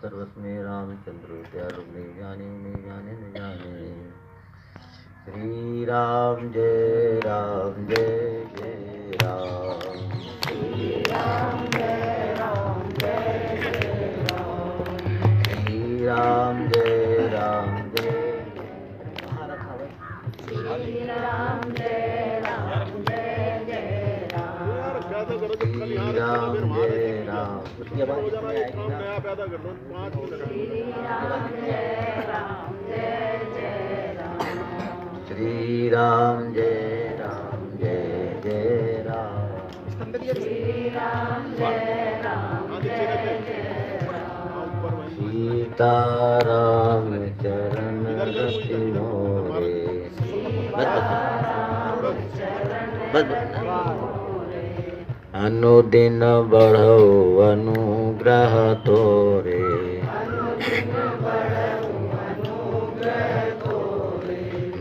सर्वस्मै रामचंद्र त्यारुग नहीं जाने नहीं जाने नहीं जाने। श्री राम जय राम जय जय राम। श्री राम जय राम जय जय राम। श्री राम जय राम जय श्री राम जय राम जय जय राम। श्री राम जय राम उसकी आवाज इसमें आएगी ना। श्री राम जय राम जय जय राम। श्री राम जय राम जय जय राम। श्री राम जय राम जय जय राम। सीता राम चरण रति मोरे। बस अनुदिन बढ़ो अनुग्रह तोरे।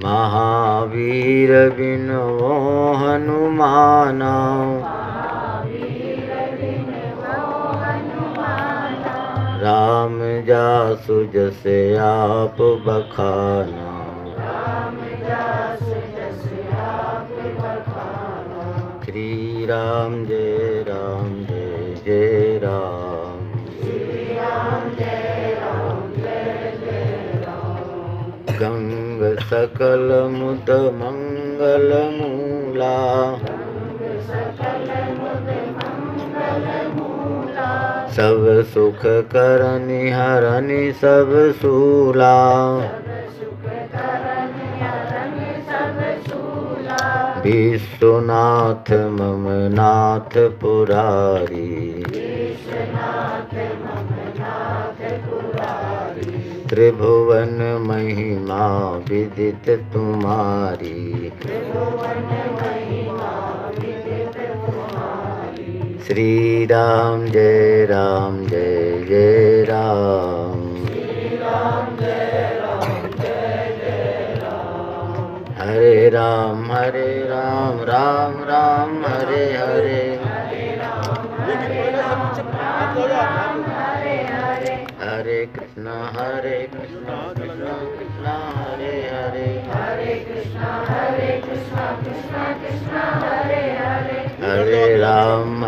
महावीर बिनु हनुमाना। राम जासु जस आप बखाना। श्री राम जय जय राम। श्री राम जय जय राम। गंग सकल मुद मंगल मूला। सब सुख करनि हरनि सब सूला। विश्वनाथ मम नाथ पुरारी। त्रिभुवन महिमा विदित तुम्हारी। श्री राम जय जय राम। श्री राम जय जय राम। हरे राम राम राम हरे हरे। हरे कृष्णा कृष्णा कृष्णा हरे हरे। हरे कृष्णा कृष्णा कृष्णा हरे हरे। हरे राम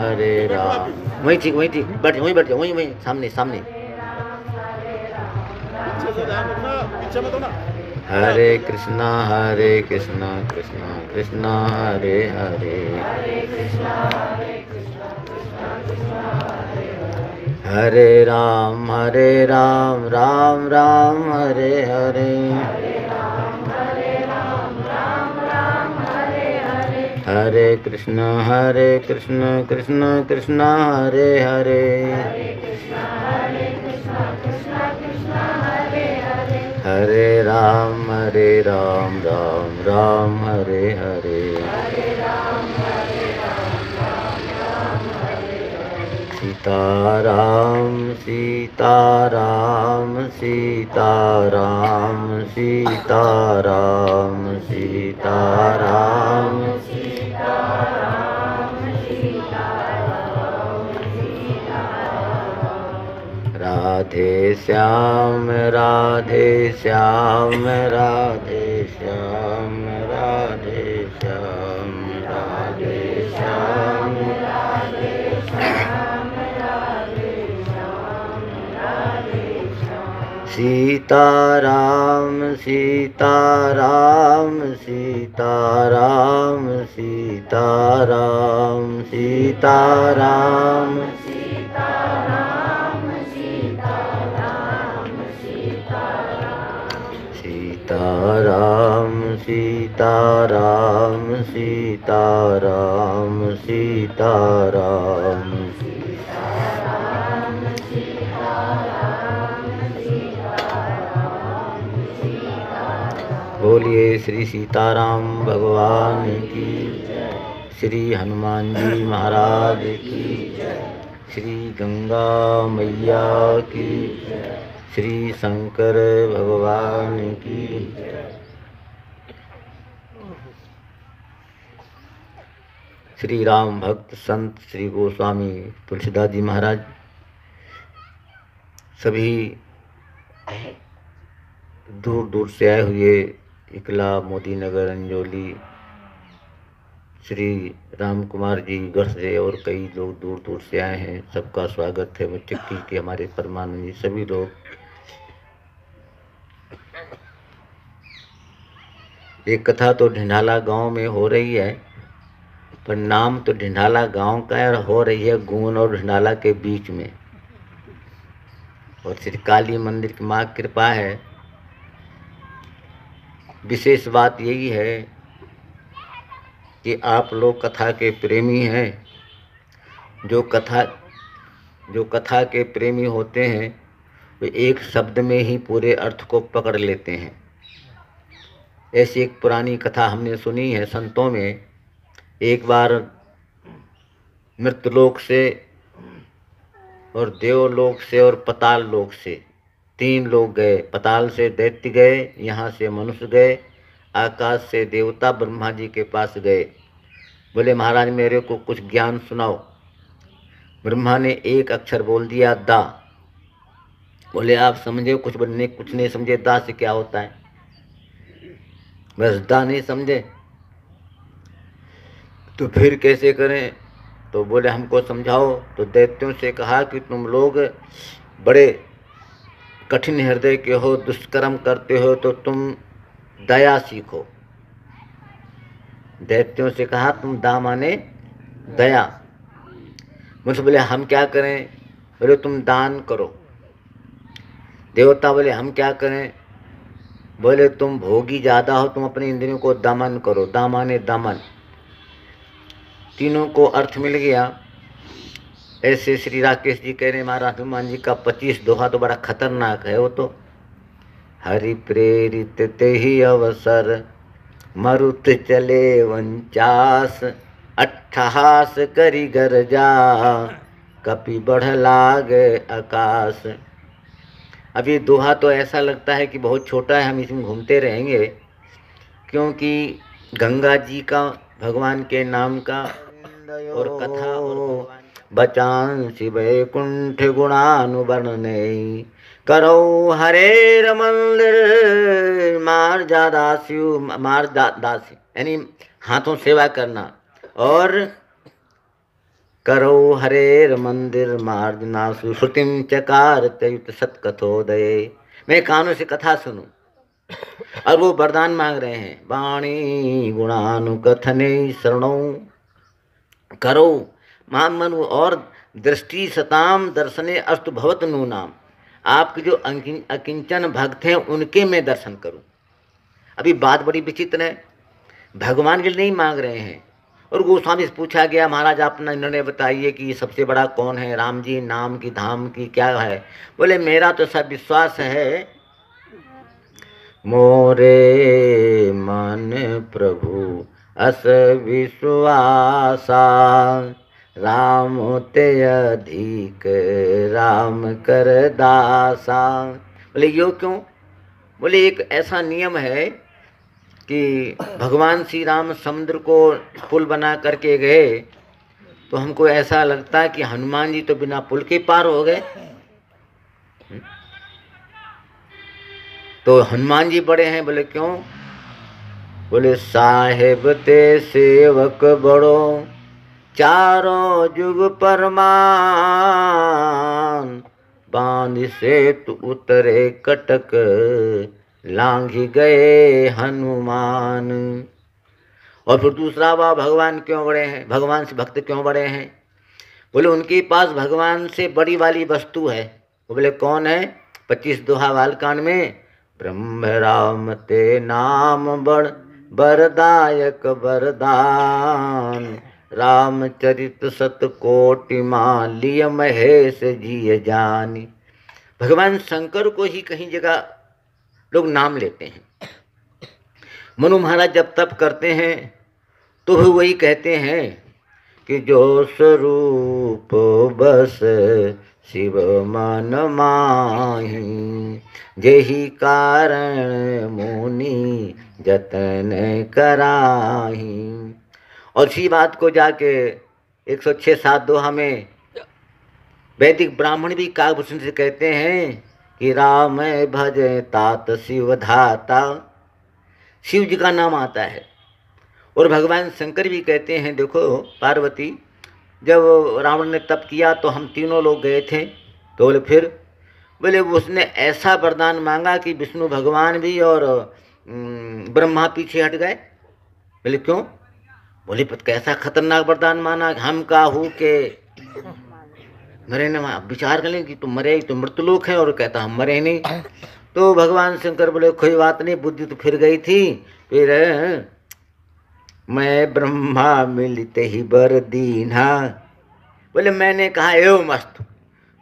वहीं ठीक बैठ जाओ वहीं सामने हरे कृष्णा कृष्णा कृष्णा हरे हरे। हरे राम राम राम हरे हरे। हरे कृष्णा कृष्णा कृष्णा हरे हरे। हरे राम राम राम हरे हरे। सीताराम सीताराम सीताराम सीताराम सीताराम। राधे श्याम राधे श्याम राधे श्याम राधे श्याम राधे श्याम। सीताराम सीताराम सीताराम सीताराम सीताराम। सीताराम सीताराम सीताराम सीताराम। बोलिए श्री सीताराम भगवान की। श्री हनुमान जी महाराज की। श्री गंगा मैया की। श्री शंकर भगवान की। श्री राम भक्त संत श्री गोस्वामी तुलसीदास जी महाराज सभी दूर दूर से आए हुए इकला, मोदी नगर, अंजोली, श्री राम कुमार जी गढ़ से और कई लोग दूर दूर से आए हैं। सबका स्वागत है। चिट्ठी के हमारे परमानंद जी, सभी लोग। एक कथा तो ढिंढाला गांव में हो रही है, पर नाम तो ढिंढाला गांव का है, हो रही है गून और ढिंढाला के बीच में। और श्री काली मंदिर की माँ कृपा है। विशेष बात यही है कि आप लोग कथा के प्रेमी हैं। जो कथा के प्रेमी होते हैं वे एक शब्द में ही पूरे अर्थ को पकड़ लेते हैं। ऐसी एक पुरानी कथा हमने सुनी है संतों में। एक बार मृतलोक से और देवलोक से और पताल लोक से 3 लोग गए। पताल से दैत्य गए, यहाँ से मनुष्य गए, आकाश से देवता ब्रह्मा जी के पास गए। बोले महाराज मेरे को कुछ ज्ञान सुनाओ। ब्रह्मा ने एक अक्षर बोल दिया, दा। बोले आप समझे? कुछ नहीं समझे। दा से क्या होता है? बस दा नहीं समझे तो फिर कैसे करें? तो बोले हमको समझाओ। तो दैत्यों से कहा कि तुम लोग बड़े कठिन हृदय के हो, दुष्कर्म करते हो, तो तुम दया सीखो। दैत्यों से कहा तुम दा माने दया। मुझसे बोले हम क्या करें? बोले तुम दान करो। देवता बोले हम क्या करें? बोले तुम भोगी ज्यादा हो, तुम अपने इंद्रियों को दमन करो। दा माने दमन। तीनों को अर्थ मिल गया। ऐसे श्री राकेश जी कह रहे महाराज हनुमान जी का 25 दोहा तो बड़ा खतरनाक है। वो तो हरि प्रेरित ते ही अवसर, मरुत चले 49, अट्ठहास करी गरजा, कपि बढ़ लागे आकाश। अब ये दोहा तो ऐसा लगता है कि बहुत छोटा है, हम इसमें घूमते रहेंगे, क्योंकि गंगा जी का, भगवान के नाम का और कथा और बचान वैकुंठ गुणानुवर्णने, करो हरेर मंदिर मार दासी यानी हाथों सेवा करना, और करो हरेर मंदिर मार्जनासु, श्रुतिम चकार तयुत सत्कथोदय। मैं कानों से कथा सुनूं। और वो वरदान मांग रहे हैं, वाणी गुणानुकथने शरणो करो माम मनु, और दृष्टि सताम दर्शने अस्तु भवत नूनाम। आपके जो अकिंचन भक्त हैं उनके मैं दर्शन करूं। अभी बात बड़ी विचित्र है, भगवान के लिए नहीं मांग रहे हैं। और गोस्वामी से पूछा गया महाराज आप अपना निर्णय बताइए कि सबसे बड़ा कौन है, राम जी, नाम की, धाम की, क्या है? बोले मेरा तो सब विश्वास है, मोरे मन प्रभु अस विश्वासा, राम ते अधिक राम कर दासा। बोले यो क्यों? बोले एक ऐसा नियम है कि भगवान श्री राम समुद्र को पुल बना करके गए, तो हमको ऐसा लगता है कि हनुमान जी तो बिना पुल के पार हो गए। तो हनुमान जी बड़े हैं। बोले क्यों? बोले साहेब ते सेवक बड़ो, चारों जुग परमान, बांध से तू उतरे कटक, लांघी गए हनुमान। और फिर दूसरा बात, भगवान क्यों बड़े हैं, भगवान से भक्त क्यों बड़े हैं? बोले उनके पास भगवान से बड़ी वाली वस्तु है। बोले कौन है? 25 दोहा बालकांड में, ब्रह्म राम ते नाम बड़ बरदायक वरदान, रामचरित सतकोटि मालिय महेश जिय जानी। भगवान शंकर को ही कहीं जगह लोग नाम लेते हैं। मनु महाराज जब तप करते हैं तो भी वही कहते हैं कि जो स्वरूप बस शिव मन माही, जेहि कारण मुनि जतन कराही। और इसी बात को जाके 106-7 दोहा में वैदिक ब्राह्मण भी काकभूषण से कहते हैं कि राम भज तात शिव धाता, शिव जी का नाम आता है। और भगवान शंकर भी कहते हैं, देखो पार्वती जब रावण ने तप किया तो हम तीनों लोग गए थे, तो बोले फिर, बोले उसने ऐसा वरदान मांगा कि विष्णु भगवान भी और ब्रह्मा पीछे हट गए। बोले क्यों? बोले कैसा खतरनाक वरदान माना, हम काहू के मरे न, विचार करें कि तुम मरे, तुम मृतलोक है, और कहता हम मरे नहीं। तो भगवान शंकर बोले कोई बात नहीं, बुद्धि तो फिर गई थी। फिर मैं ब्रह्मा मिलते ही बर दीना, बोले मैंने कहा एवं मस्त,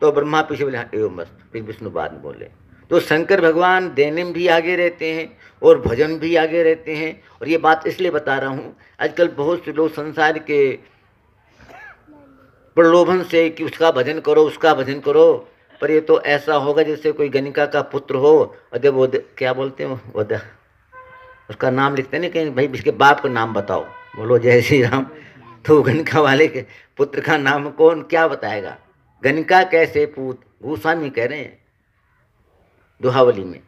तो ब्रह्मा पीछे बोले हाँ एवं मस्त, फिर विष्णु बाद में बोले। तो शंकर भगवान देने में भी आगे रहते हैं और भजन भी आगे रहते हैं। और ये बात इसलिए बता रहा हूँ, आजकल बहुत से लोग संसार के प्रलोभन से कि उसका भजन करो उसका भजन करो, पर ये तो ऐसा होगा जैसे कोई गणिका का पुत्र हो और जब वो क्या बोलते हैं वो उसका नाम लिखते हैं ना कहीं, भाई इसके बाप का नाम बताओ, बोलो जय श्री राम, तो गणिका वाले के पुत्र का नाम कौन क्या बताएगा? गणिका कैसे पूत, गोस्वामी कह रहे हैं दोहावली में।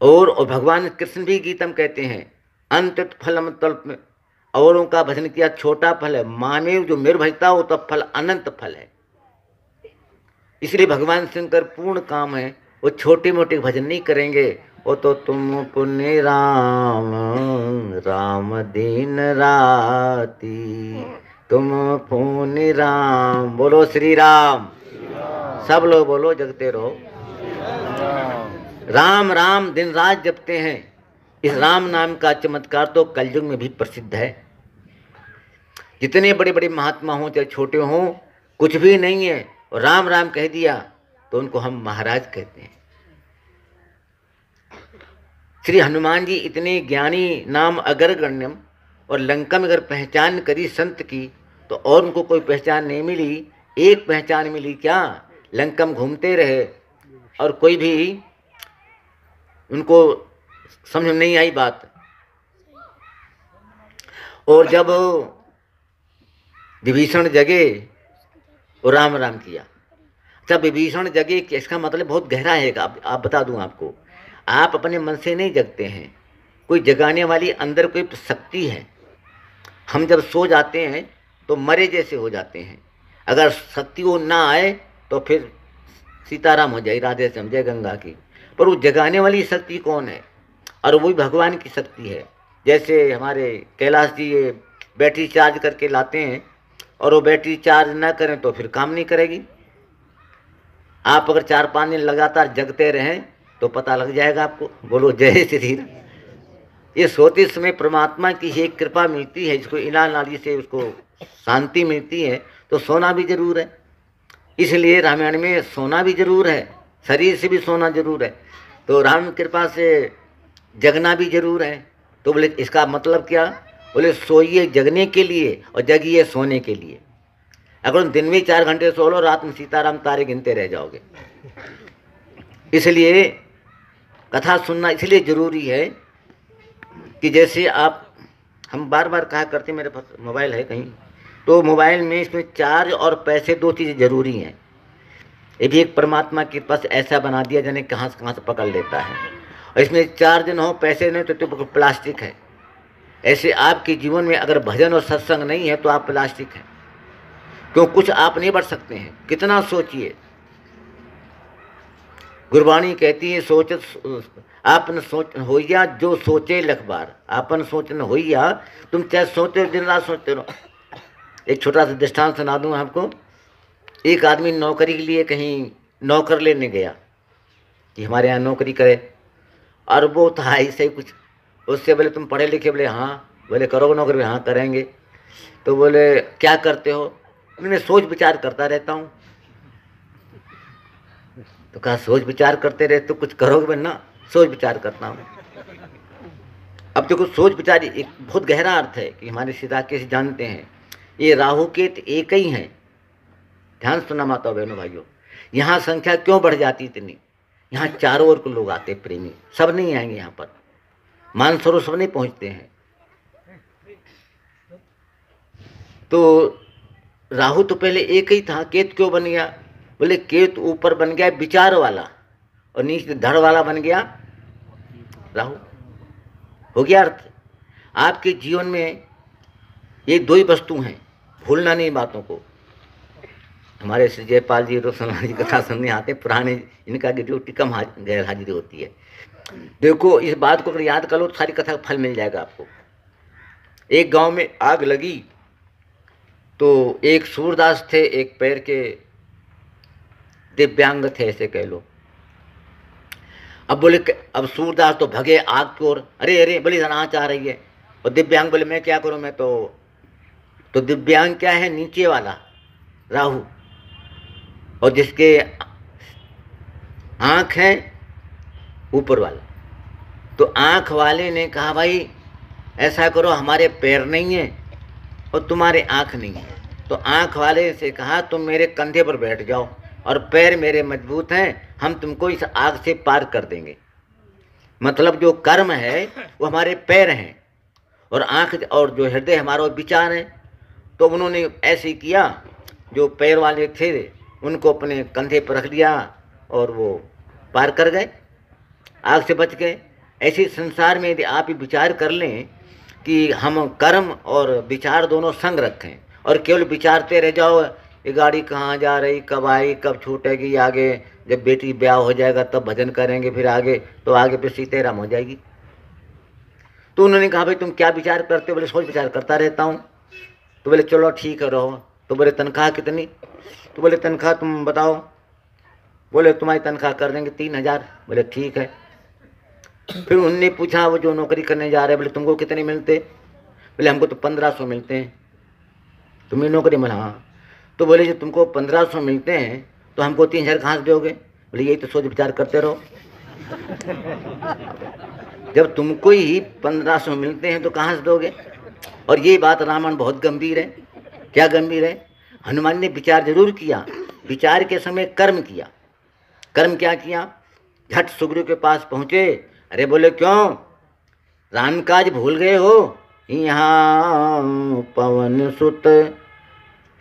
और भगवान कृष्ण भी गीतम कहते हैं अंत फलम तल्प में, औरों का भजन किया छोटा फल है, मामेव जो मेरे भजता हो तब फल अनंत फल है। इसलिए भगवान शंकर पूर्ण काम है, वो छोटे मोटे भजन नहीं करेंगे। वो तो तुम पुण्य राम राम दिन राती, तुम पुण्य राम, बोलो श्री राम, सब लोग बोलो जगते रहो राम राम, दिन रात जपते हैं। इस राम नाम का चमत्कार तो कलयुग में भी प्रसिद्ध है। जितने बड़े बड़े महात्मा हों चाहे छोटे हों, कुछ भी नहीं है, और राम राम कह दिया तो उनको हम महाराज कहते हैं। श्री हनुमान जी इतने ज्ञानी नाम अगर गण्यम, और लंका में अगर पहचान करी संत की तो और उनको कोई पहचान नहीं मिली। एक पहचान मिली क्या, लंका में घूमते रहे और कोई भी उनको समझ में नहीं आई बात। और जब विभीषण जगे और राम राम किया, जब विभीषण जगे, इसका मतलब बहुत गहरा है। आप बता दूं आपको, आप अपने मन से नहीं जगते हैं, कोई जगाने वाली अंदर कोई शक्ति है। हम जब सो जाते हैं तो मरे जैसे हो जाते हैं, अगर शक्ति वो ना आए तो फिर सीताराम हो जाए, राधे समझे गंगा की। पर वो जगाने वाली शक्ति कौन है? और वो भी भगवान की शक्ति है। जैसे हमारे कैलाश जी ये बैटरी चार्ज करके लाते हैं, और वो बैटरी चार्ज ना करें तो फिर काम नहीं करेगी। आप अगर 4-5 दिन लगातार जगते रहें तो पता लग जाएगा आपको, बोलो जय श्री राम। ये सोते समय परमात्मा की एक कृपा मिलती है, जिसको इला नाली से उसको शांति मिलती है, तो सोना भी जरूर है। इसलिए रामायण में सोना भी जरूर है, शरीर से भी सोना जरूर है, तो राम कृपा से जगना भी जरूर है। तो बोले इसका मतलब क्या? बोले सोइए जगने के लिए और जगिए सोने के लिए। अगर दिन में 4 घंटे सो लो, रात में सीताराम तारे गिनते रह जाओगे। इसलिए कथा सुनना इसलिए जरूरी है कि जैसे आप, हम बार बार कहा करते, मेरे पास मोबाइल है कहीं, तो मोबाइल में इसमें चार्ज और पैसे 2 चीज़ें जरूरी हैं। ये भी एक परमात्मा के पास ऐसा बना दिया जाने कहाँ से पकड़ लेता है। और इसमें चार्ज न हो पैसे नहीं तो प्लास्टिक है। ऐसे आपके जीवन में अगर भजन और सत्संग नहीं है तो आप प्लास्टिक हैं, क्यों कुछ आप नहीं बढ़ सकते हैं। कितना सोचिए, गुरबाणी कहती है सोच आपन सोच होइया जो सोचे लख बार, आपन सोचन होइया, तुम चाहे सोचते हो दिन रात सोचते रहो। एक छोटा सा दृष्टांत सुना दूं आपको। एक आदमी नौकरी के लिए कहीं नौकर लेने गया कि हमारे यहाँ नौकरी करे, और वो था ऐसे ही कुछ। उससे बोले तुम पढ़े लिखे? बोले हाँ। बोले करोगे नौकरी? हाँ करेंगे। तो बोले क्या करते हो? मैं सोच विचार करता रहता हूँ। तो कहा सोच विचार करते रहे तो कुछ करोगे? ना, सोच विचार करता हूँ। अब देखो सोच विचार एक बहुत गहरा अर्थ है कि हमारे सीधा कैसे जानते हैं। ये राहु केतु एक ही हैं। ध्यान सुना माता बहनों भाइयों, यहाँ संख्या क्यों बढ़ जाती इतनी? यहाँ चारों ओर के लोग आते, प्रेमी सब नहीं आएंगे यहाँ पर, मानसरोवर सब नहीं पहुँचते हैं। तो राहु तो पहले एक ही था, केतु क्यों बन गया? बोले केतु ऊपर बन गया विचार वाला और नीचे धड़ वाला बन गया राहु। हो गया अर्थ। आपके जीवन में ये दो ही वस्तु हैं, भूलना नहीं बातों को। हमारे श्री जयपाल जी रोशनलाल जी कथा सुनने आते हैं पुराने, इनका की ड्यूटी कम गैर हाजिरी होती है। देखो इस बात को अगर याद कर लो तो सारी कथा का फल मिल जाएगा आपको। एक गांव में आग लगी तो एक सूरदास थे, एक पैर के दिव्यांग थे ऐसे कह लो। अब बोले अब सूरदास तो भगे आग की ओर, अरे अरे बोले आँच आ रही है। और दिव्यांग बोले मैं क्या करूं, मैं तो दिव्यांग क्या है? नीचे वाला राहु, और जिसके आँख है ऊपर वाला। तो आँख वाले ने कहा भाई ऐसा करो, हमारे पैर नहीं है और तुम्हारे आँख नहीं है। तो आँख वाले से कहा तुम मेरे कंधे पर बैठ जाओ और पैर मेरे मजबूत हैं, हम तुमको इस आग से पार कर देंगे। मतलब जो कर्म है वो हमारे पैर हैं और आँख और जो हृदय हमारा विचार है। तो उन्होंने ऐसे किया, जो पैर वाले थे उनको अपने कंधे पर रख लिया और वो पार कर गए, आग से बच गए। ऐसे संसार में यदि आप विचार कर लें कि हम कर्म और विचार दोनों संग रखें और केवल विचारते रह जाओ, ये गाड़ी कहाँ जा रही, कब आएगी, कब छूटेगी, आगे जब बेटी ब्याह हो जाएगा तब भजन करेंगे, फिर आगे तो आगे फिर सीतेराम हो जाएगी। तो उन्होंने कहा भाई तुम क्या विचार करते हो? बोले सोच विचार करता रहता हूँ। तो बोले चलो ठीक है रहो। तो बोले तनख्वाह कितनी? तो बोले तनख्वाह तुम बताओ। बोले तुम्हारी तनख्वाह कर देंगे 3000। बोले ठीक है। फिर उनने पूछा वो जो नौकरी करने जा रहे हैं, बोले तुमको कितने मिलते? बोले हमको तो 1500 मिलते हैं। तुम्हें नौकरी मिला? हाँ। तो बोले जो तुमको 1500 मिलते हैं तो हमको 3000 कहाँ से दोगे? बोले यही तो सोच विचार करते रहो। जब तुमको ही 1500 मिलते हैं तो कहाँ से दोगे? और ये बात रामायण बहुत गंभीर है। क्या गंभीर है? हनुमान ने विचार जरूर किया, विचार के समय कर्म किया। कर्म क्या किया? झट सुग्रीव के पास पहुँचे। अरे बोले क्यों राम काज भूल गए हो? यहाँ पवन सुत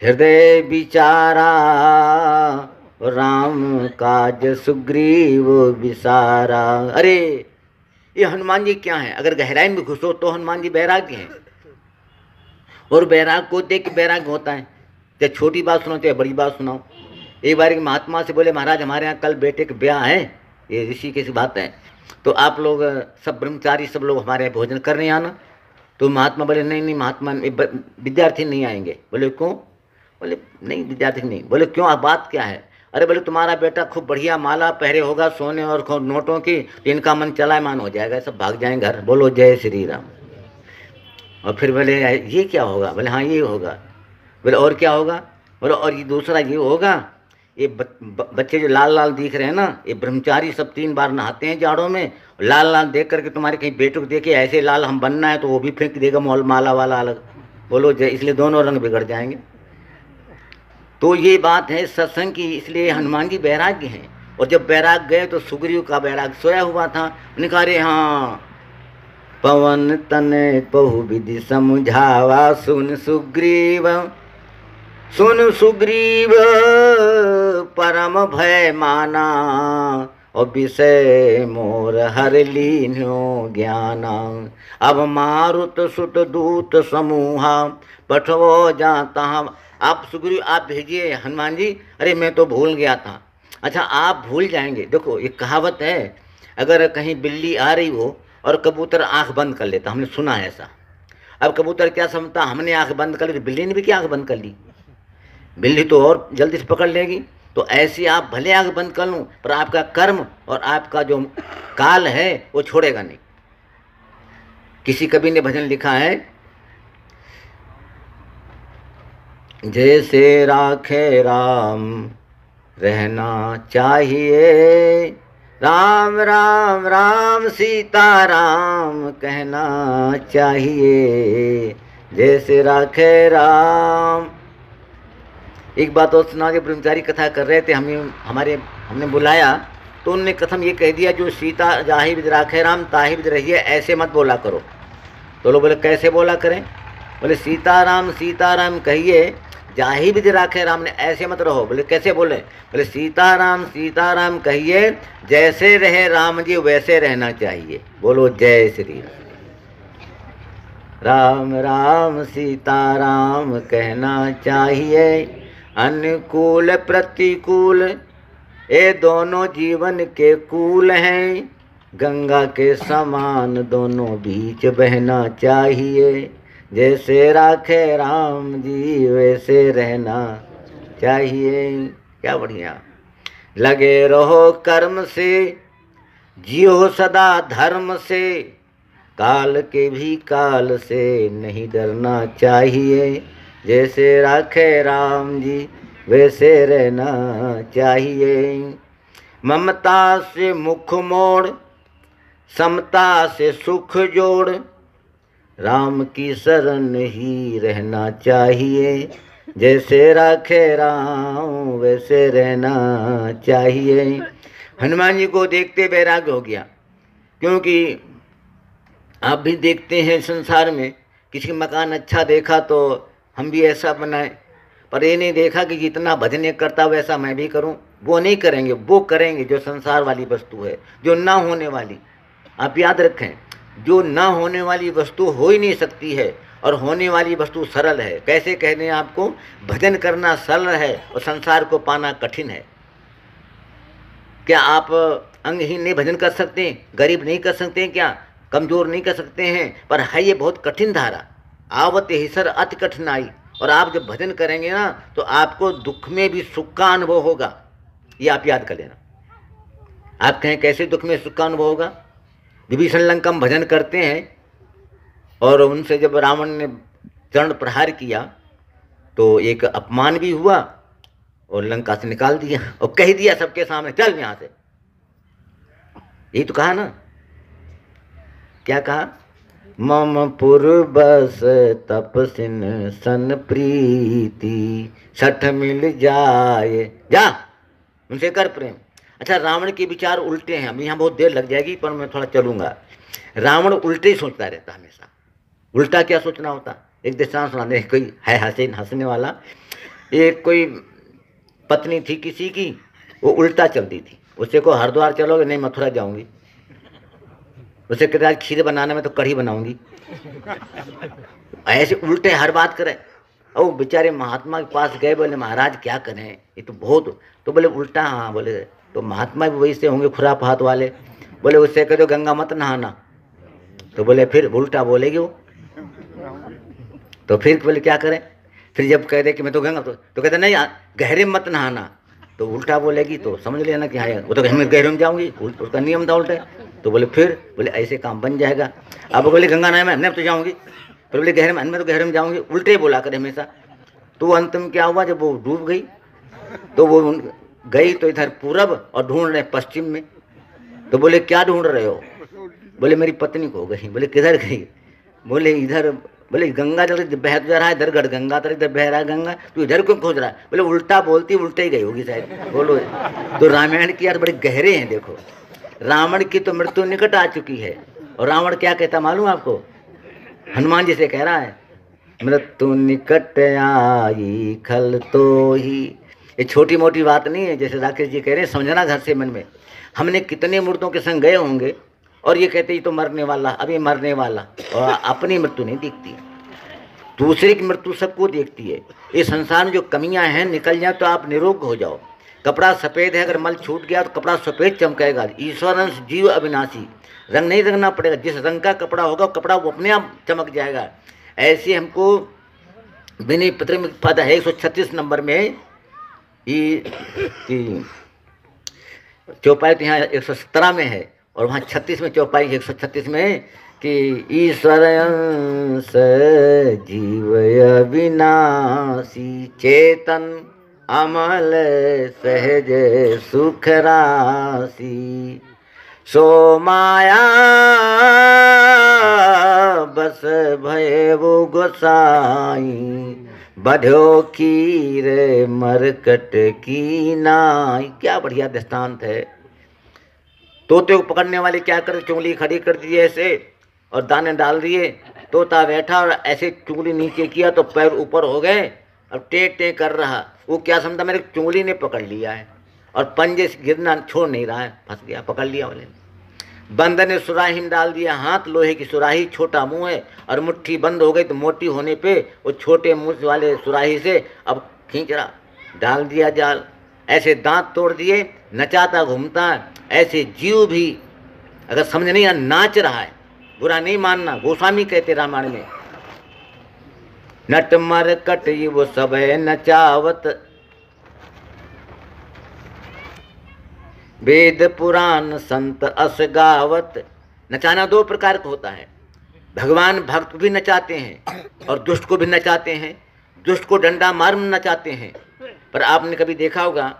हृदय विचारा, राम काज सुग्रीव विसारा। अरे ये हनुमान जी क्या है? अगर गहराई में घुसो तो हनुमान जी बैराग्य हैं, और बैराग को देख के बैराग्य होता है। चाहे छोटी बात सुनाओ चाहे बड़ी बात सुनाओ। एक बार एक महात्मा से बोले महाराज हमारे यहाँ कल बेटे के ब्याह है, ये ऋषि की बात है, तो आप लोग सब ब्रह्मचारी सब लोग हमारे यहाँ भोजन करने आना। तो महात्मा बोले नहीं नहीं महात्मा विद्यार्थी नहीं आएंगे। बोले क्यों? बोले नहीं विद्यार्थी नहीं। बोले क्यों, आप बात क्या है? अरे बोले तुम्हारा बेटा खूब बढ़िया माला पहरे होगा सोने और नोटों की, तो इनका मन चलायमान हो जाएगा, सब भाग जाएंगे घर। बोलो जय श्री राम। और फिर बोले ये क्या होगा? बोले हाँ ये होगा। बोले और क्या होगा? बोले और ये दूसरा ये होगा, ये बच्चे जो लाल लाल दिख रहे हैं ना, ये ब्रह्मचारी सब 3 बार नहाते हैं जाड़ों में। लाल लाल देख करके तुम्हारे कहीं बेटों को देखे ऐसे लाल हम बनना है तो वो भी फेंक देगा माला वाला अलग। बोलो जय, इसलिए दोनों रंग बिगड़ जाएंगे। तो ये बात है सत्संग की, इसलिए हनुमान जी बैराग्य हैं। और जब बैराग गए तो सुग्रीव का बैराग सोया हुआ था। उन्हें कहा अरे हाँ पवन तने बहु विधि समझावा, सुन सुग्रीव परम भय माना, और विषय मोर हर लीन्यो ज्ञाना। अब मारुत सुत दूत समूहा, पठवो जाता। आप सुग्रीव आप भेजिए हनुमान जी। अरे मैं तो भूल गया था। अच्छा आप भूल जाएंगे। देखो ये कहावत है, अगर कहीं बिल्ली आ रही हो और कबूतर आंख बंद कर लेता, हमने सुना है ऐसा। अब कबूतर क्या समझता, हमने आंख बंद कर ली तो बिल्ली ने भी क्या आंख बंद कर ली, बिल्ली तो और जल्दी से पकड़ लेगी। तो ऐसे आप भले आंख बंद कर लूँ पर आपका कर्म और आपका जो काल है वो छोड़ेगा नहीं। किसी कवि ने भजन लिखा है, जैसे राखे राम रहना चाहिए, राम राम राम सीता राम कहना चाहिए, जैसे राखे राम। एक बात और सुना के ब्रह्मचारी कथा कर रहे थे, हमने बुलाया तो उन्होंने कथम ये कह दिया, जो सीता जाहि विद राखे राम ताहि विद रहिए, ऐसे मत बोला करो। तो लोग बोले कैसे बोला करें? बोले सीताराम सीताराम कहिए, जाहि विधि राखे राम ने, ऐसे मत रहो। बोले कैसे बोले? बोले सीताराम कहिए, जैसे रहे राम जी वैसे रहना चाहिए। बोलो जय श्री राम। राम सीताराम कहना चाहिए, अनुकूल प्रतिकूल ये दोनों जीवन के कूल हैं, गंगा के समान दोनों बीच बहना चाहिए, जैसे राखे राम जी वैसे रहना चाहिए। क्या बढ़िया। लगे रहो कर्म से, जियो सदा धर्म से, काल के भी काल से नहीं डरना चाहिए, जैसे राखे राम जी वैसे रहना चाहिए। ममता से मुख मोड़, समता से सुख जोड़, राम की शरण ही रहना चाहिए, जैसे राखे राम वैसे रहना चाहिए। हनुमान जी को देखते वैराग्य हो गया, क्योंकि आप भी देखते हैं संसार में, किसी मकान अच्छा देखा तो हम भी ऐसा बनाए, पर ये नहीं देखा कि जितना भजन करता वैसा मैं भी करूं। वो नहीं करेंगे, वो करेंगे जो संसार वाली वस्तु है, जो ना होने वाली। आप याद रखें, जो ना होने वाली वस्तु हो ही नहीं सकती है, और होने वाली वस्तु सरल है। कैसे कह दें आपको? भजन करना सरल है और संसार को पाना कठिन है। क्या आप अंगहीन नहीं भजन कर सकते? गरीब नहीं कर सकते? क्या कमजोर नहीं कर सकते हैं? पर है ये बहुत कठिन धारा, आवत हिसर अति कठिनाई। और आप जब भजन करेंगे ना, तो आपको दुख में भी सुख का अनुभव होगा। ये आप याद कर लेना। आप कहें कैसे दुख में सुख का अनुभव होगा? विभीषण लंका में भजन करते हैं, और उनसे जब रावण ने चरण प्रहार किया तो एक अपमान भी हुआ, और लंका से निकाल दिया, और कह दिया सबके सामने, चल यहाँ से। यही तो कहा ना। क्या कहा? मम पुरबस तपसिन सन प्रीति, सठ मिल जाए, जा उनसे कर प्रेम। अच्छा, रावण के विचार उल्टे हैं। अभी यहाँ बहुत देर लग जाएगी, पर मैं थोड़ा चलूंगा। रावण उल्टे ही सोचता रहता हमेशा। उल्टा क्या सोचना होता? एक दृष्टांत सुना दे। कोई है हंसने वाला। एक कोई पत्नी थी किसी की, वो उल्टा चलती थी। उससे को हरिद्वार चलोगे? नहीं, मथुरा जाऊंगी। उसे कहता है खीर बनाने में तो कढ़ी बनाऊंगी। ऐसे उल्टे हर बात करे। और बेचारे महात्मा के पास गए, बोले महाराज क्या करें, ये तो बहुत। तो बोले उल्टा? हाँ। बोले तो महात्मा भी वही से होंगे, खुरापात वाले। बोले उससे कह दो गंगा मत नहाना। तो बोले फिर उल्टा बोलेगी वो। तो फिर बोले क्या करें? फिर जब कह दे कि मैं तो गंगा, तो कहते नहीं गहरे मत नहाना। तो उल्टा बोलेगी तो समझ लेना कि हाँ, वो तो मैं गहरे में जाऊंगी, उसका नियम था उल्टे। तो बोले फिर बोले ऐसे काम बन जाएगा। अब बोले गंगा नहाए मैं तो जाऊंगी। फिर बोले गहरे में, मैं तो गहरे में जाऊंगी। उल्टे ही बोला करे हमेशा। तो अंत में क्या हुआ? जब वो डूब गई, तो वो गई तो इधर पूरब और ढूंढ रहे पश्चिम में। तो बोले क्या ढूंढ रहे हो? बोले मेरी पत्नी को गई। बोले किधर गई? बोले इधर। बोले गंगा जल बह जा रहा है, इधर गढ़ गंगा तर इधर बह रहा है गंगा, तू इधर क्यों खोज रहा है? बोले उल्टा बोलती, उल्टे ही गई होगी शायद। बोलो। तो रामायण की यार बड़े गहरे हैं। देखो, रावण की तो मृत्यु निकट आ चुकी है, और रावण क्या कहता मालूम आपको? हनुमान जी से कह रहा है, मृत्यु निकट आई खल तो ही। ये छोटी मोटी बात नहीं है। जैसे राकेश जी कह रहे हैं, समझना घर से मन में। हमने कितने मूर्तों के संग गए होंगे, और ये कहते ही तो मरने वाला, अभी मरने वाला, और अपनी मृत्यु नहीं दिखती, दूसरे की मृत्यु सबको देखती है। इस संसार में जो कमियां हैं निकल जाए तो आप निरोग हो जाओ। कपड़ा सफ़ेद है, अगर मल छूट गया तो कपड़ा सफ़ेद चमकेगा। ईश्वर जीव अविनाशी, रंग नहीं रंगना पड़ेगा। जिस रंग का कपड़ा होगा कपड़ा वो अपने आप चमक जाएगा। ऐसे हमको विनय पत्र में पता है 136 नंबर में चौपाई, तो यहाँ 117 में है, और वहाँ 36 में चौपाई 136 में कि ईश्वर अंश जीव अविनाशी, चेतन अमल सहज सुख राशि, सो माया बस भय वो गोसाई, बध्यो कीर मरकट की नाई। क्या बढ़िया दृष्टांत है। तोते को पकड़ने वाले क्या कर, चुंगली खड़ी कर दी ऐसे और दाने डाल दिए। तोता बैठा और ऐसे चुंगली नीचे किया तो पैर ऊपर हो गए, अब टे टे कर रहा, वो क्या समझा मेरे चुंगली ने पकड़ लिया है और पंजे से गिरना छोड़ नहीं रहा है, फंस गया, पकड़ लिया वाले ने। बंदर ने सुराही में डाल दिया हाथ, लोहे की सुराही, छोटा मुंह है और मुट्ठी बंद हो गई, तो मोटी होने पे वो छोटे मुंह वाले सुराही से अब खींच रहा, डाल दिया जाल। ऐसे दांत तोड़ दिए, नचाता घूमता है। ऐसे जीव भी अगर समझ नहीं आ, नाच रहा है, बुरा नहीं मानना। गोस्वामी कहते रामायण में, नट मर कट वो सब नचावत, वेद पुराण संत अस गावत। नचाना दो प्रकार का होता है, भगवान भक्त भी नचाते हैं और दुष्ट को भी नचाते हैं, दुष्ट को डंडा मार नचाते हैं। पर आपने कभी देखा होगा,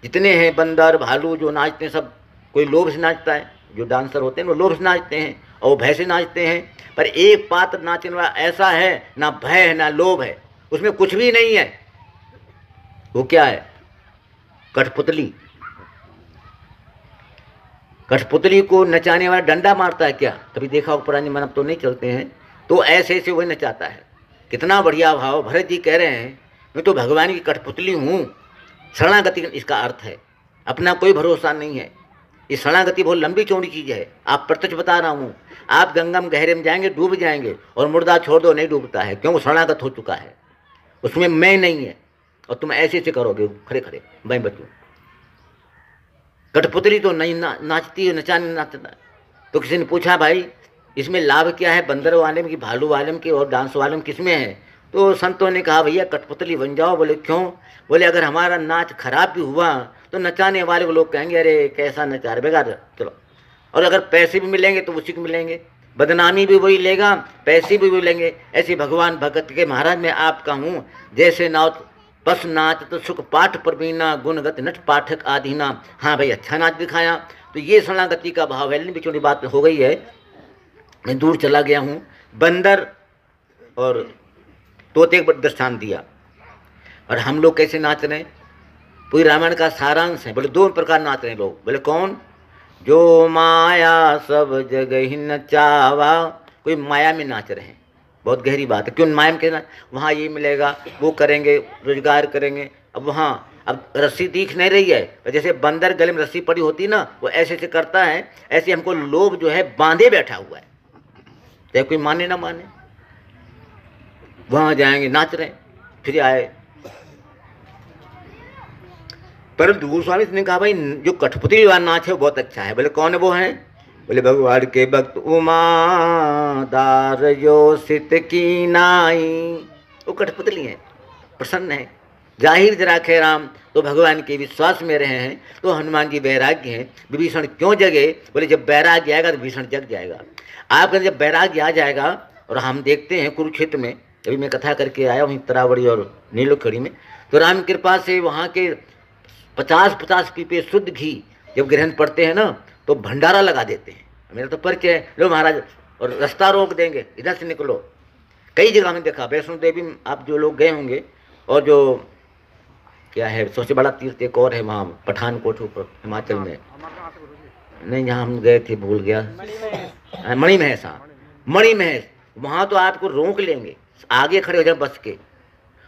जितने हैं बंदर भालू जो नाचते हैं, सब कोई लोभ से नाचता है, जो डांसर होते हैं वो लोभ से नाचते हैं और वो भय से नाचते हैं। पर एक पात्र नाचने वाला ऐसा है, ना भय है ना लोभ है, उसमें कुछ भी नहीं है। वो क्या है? कठपुतली। कठपुतली को नचाने वाला डंडा मारता है क्या? कभी देखा हो? पुराने मन अब तो नहीं चलते हैं, तो ऐसे ऐसे वही नचाता है। कितना बढ़िया भाव। भरत जी कह रहे हैं, मैं तो भगवान की कठपुतली हूँ। शरणागति इसका अर्थ है, अपना कोई भरोसा नहीं है। ये शरणागति बहुत लंबी चौड़ी चीज़ है, आप प्रत्यक्ष बता रहा हूँ। आप गंगा में गहरे में जाएंगे, डूब जाएंगे, और मुर्दा छोड़ दो, नहीं डूबता है, क्यों? वो शरणागत हो चुका है, उसमें मैं नहीं है। और तुम ऐसे ऐसे करोगे खड़े खड़े, मैं बचूँ। कठपुतली तो नहीं नाचती है, नचाने नाचता। तो किसी ने पूछा, भाई इसमें लाभ क्या है, बंदर वाले में कि भालू वाले में कि और डांस वाले में, किसमें है? तो संतों ने कहा, भैया कठपुतली बन जाओ। बोले क्यों? बोले अगर हमारा नाच खराब भी हुआ तो नचाने वाले को लोग कहेंगे, अरे कैसा नचा रहे, बेकार, चलो। और अगर पैसे भी मिलेंगे तो उसी को मिलेंगे, बदनामी भी वही लेगा, पैसे भी वही लेंगे। ऐसे भगवान भगत के महाराज मैं आपका हूँ, जैसे नाच बस नाच तो सुख पाठ प्रवीणा, गुणगत नट पाठक आधीना। हाँ भाई, अच्छा नाच दिखाया। तो ये शरणागति का भाव है। लेकिन छोटी बात हो गई है, मैं दूर चला गया हूँ। बंदर और तोते को दृष्टांत दिया, और हम लोग कैसे नाच रहे हैं, पूरी रामायण का सारांश है। बोले दो प्रकार नाच रहे हैं लोग। बोले कौन? जो माया सब जगह ही नचावा। कोई माया में नाच रहे हैं, बहुत गहरी बात है। क्यों माया में कहना? वहाँ ये मिलेगा, वो करेंगे, रोजगार करेंगे। अब वहाँ अब रस्सी दिख नहीं रही है, जैसे बंदर गले में रस्सी पड़ी होती ना, वो ऐसे ऐसे करता है। ऐसे हमको लोभ जो है बांधे बैठा हुआ है, चाहे कोई माने ना माने। वहाँ जाएंगे, नाच रहे, फिर आए। परंतु गोस्वामी ने कहा, भाई जो कठपुतली वाला नाच है वो बहुत अच्छा है। बोले कौन है वो है? बोले भगवान के भक्त उमा दार जो सित की नाई। वो कठपुतली है, प्रसन्न है, जाहिर जरा खे राम। तो भगवान के विश्वास में रहे हैं, तो हनुमान जी वैराग्य हैं। विभीषण क्यों जगे? बोले जब वैराग्य आएगा तो विभीषण जग जाएगा। आपका जब वैराग्य आ जाएगा, और हम देखते हैं कुरुक्षेत्र में, अभी मैं कथा करके आया हूँ तरावड़ी और नीलोखड़ी में, तो राम कृपा से वहाँ के 50-50 पीपे शुद्ध घी जब ग्रहण पड़ते हैं ना, तो भंडारा लगा देते हैं। मेरा तो परिचय है, लो महाराज, और रास्ता रोक देंगे, इधर से निकलो। कई जगह में देखा। वैष्णो देवी में आप जो लोग गए होंगे, और जो क्या है सबसे बड़ा तीर्थ एक और है वहाँ पठानकोट ऊपर हिमाचल में, नहीं जहाँ हम गए थे भूल गया, मणिमहेश। हाँ, मणिमहेश। वहाँ तो आपको रोक लेंगे, आगे खड़े हो जाए बस के।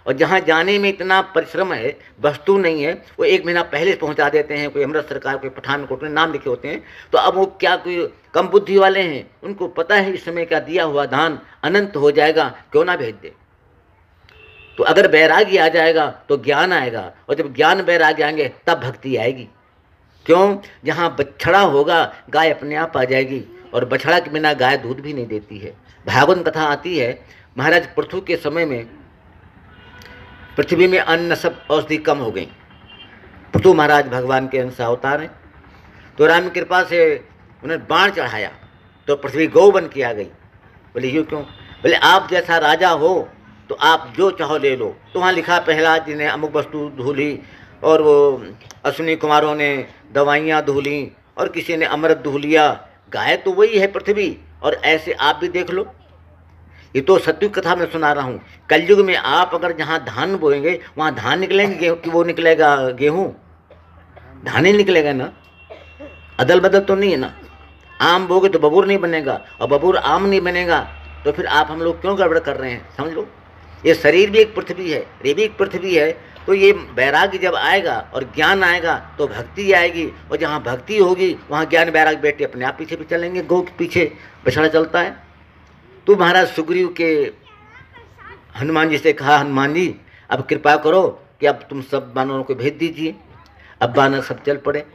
और जहाँ जाने में इतना परिश्रम है, वस्तु नहीं है, वो 1 महीना पहले पहुँचा देते हैं। कोई अमृत सरकार, कोई पठानकोट में नाम लिखे होते हैं। तो अब वो क्या कोई कम बुद्धि वाले हैं, उनको पता है इस समय का दिया हुआ दान अनंत हो जाएगा, क्यों ना भेज दे। तो अगर वैराग्य आ जाएगा तो ज्ञान आएगा, और जब ज्ञान वैराग्य आएंगे तब भक्ति आएगी। क्यों? जहाँ बछड़ा होगा गाय अपने आप आ जाएगी, और बछड़ा के बिना गाय दूध भी नहीं देती है। भागवत कथा आती है, महाराज पृथु के समय में पृथ्वी में अन्न सब औषधि कम हो गई। पृथु महाराज भगवान के अंश अवतार हैं, तो राम की कृपा से उन्हें बाण चढ़ाया, तो पृथ्वी गौ बन के आ गई। बोले यूँ क्यों? बोले आप जैसा राजा हो तो आप जो चाहो ले लो। तो वहाँ लिखा, प्रहलाद जी ने अमुक वस्तु धूली, और वो अश्विनी कुमारों ने दवाइयाँ धूली, और किसी ने अमृत धू लिया। गाय तो वही है पृथ्वी। और ऐसे आप भी देख लो, ये तो सत्युग कथा में सुना रहा हूँ। कलयुग में आप अगर जहाँ धान बोएंगे वहाँ धान निकलेंगे, गेहूँ कि वो निकलेगा गेहूँ? धान ही निकलेगा ना, अदल बदल तो नहीं है ना। आम बोगे तो बबूर नहीं बनेगा, और बबूर आम नहीं बनेगा, तो फिर आप हम लोग क्यों गड़बड़ कर रहे हैं? समझ लो। ये शरीर भी एक पृथ्वी है, ये भी एक पृथ्वी है। तो ये वैराग्य जब आएगा और ज्ञान आएगा तो भक्ति आएगी, और जहाँ भक्ति होगी वहाँ ज्ञान वैराग्य बेटे अपने आप पीछे भी चलेंगे। गौ के पीछे बछड़ा चलता है। तो महाराज सुग्रीव के हनुमान जी से कहा, हनुमान जी अब कृपा करो कि अब तुम सब वानरों को भेज दीजिए। अब वानर सब चल पड़े,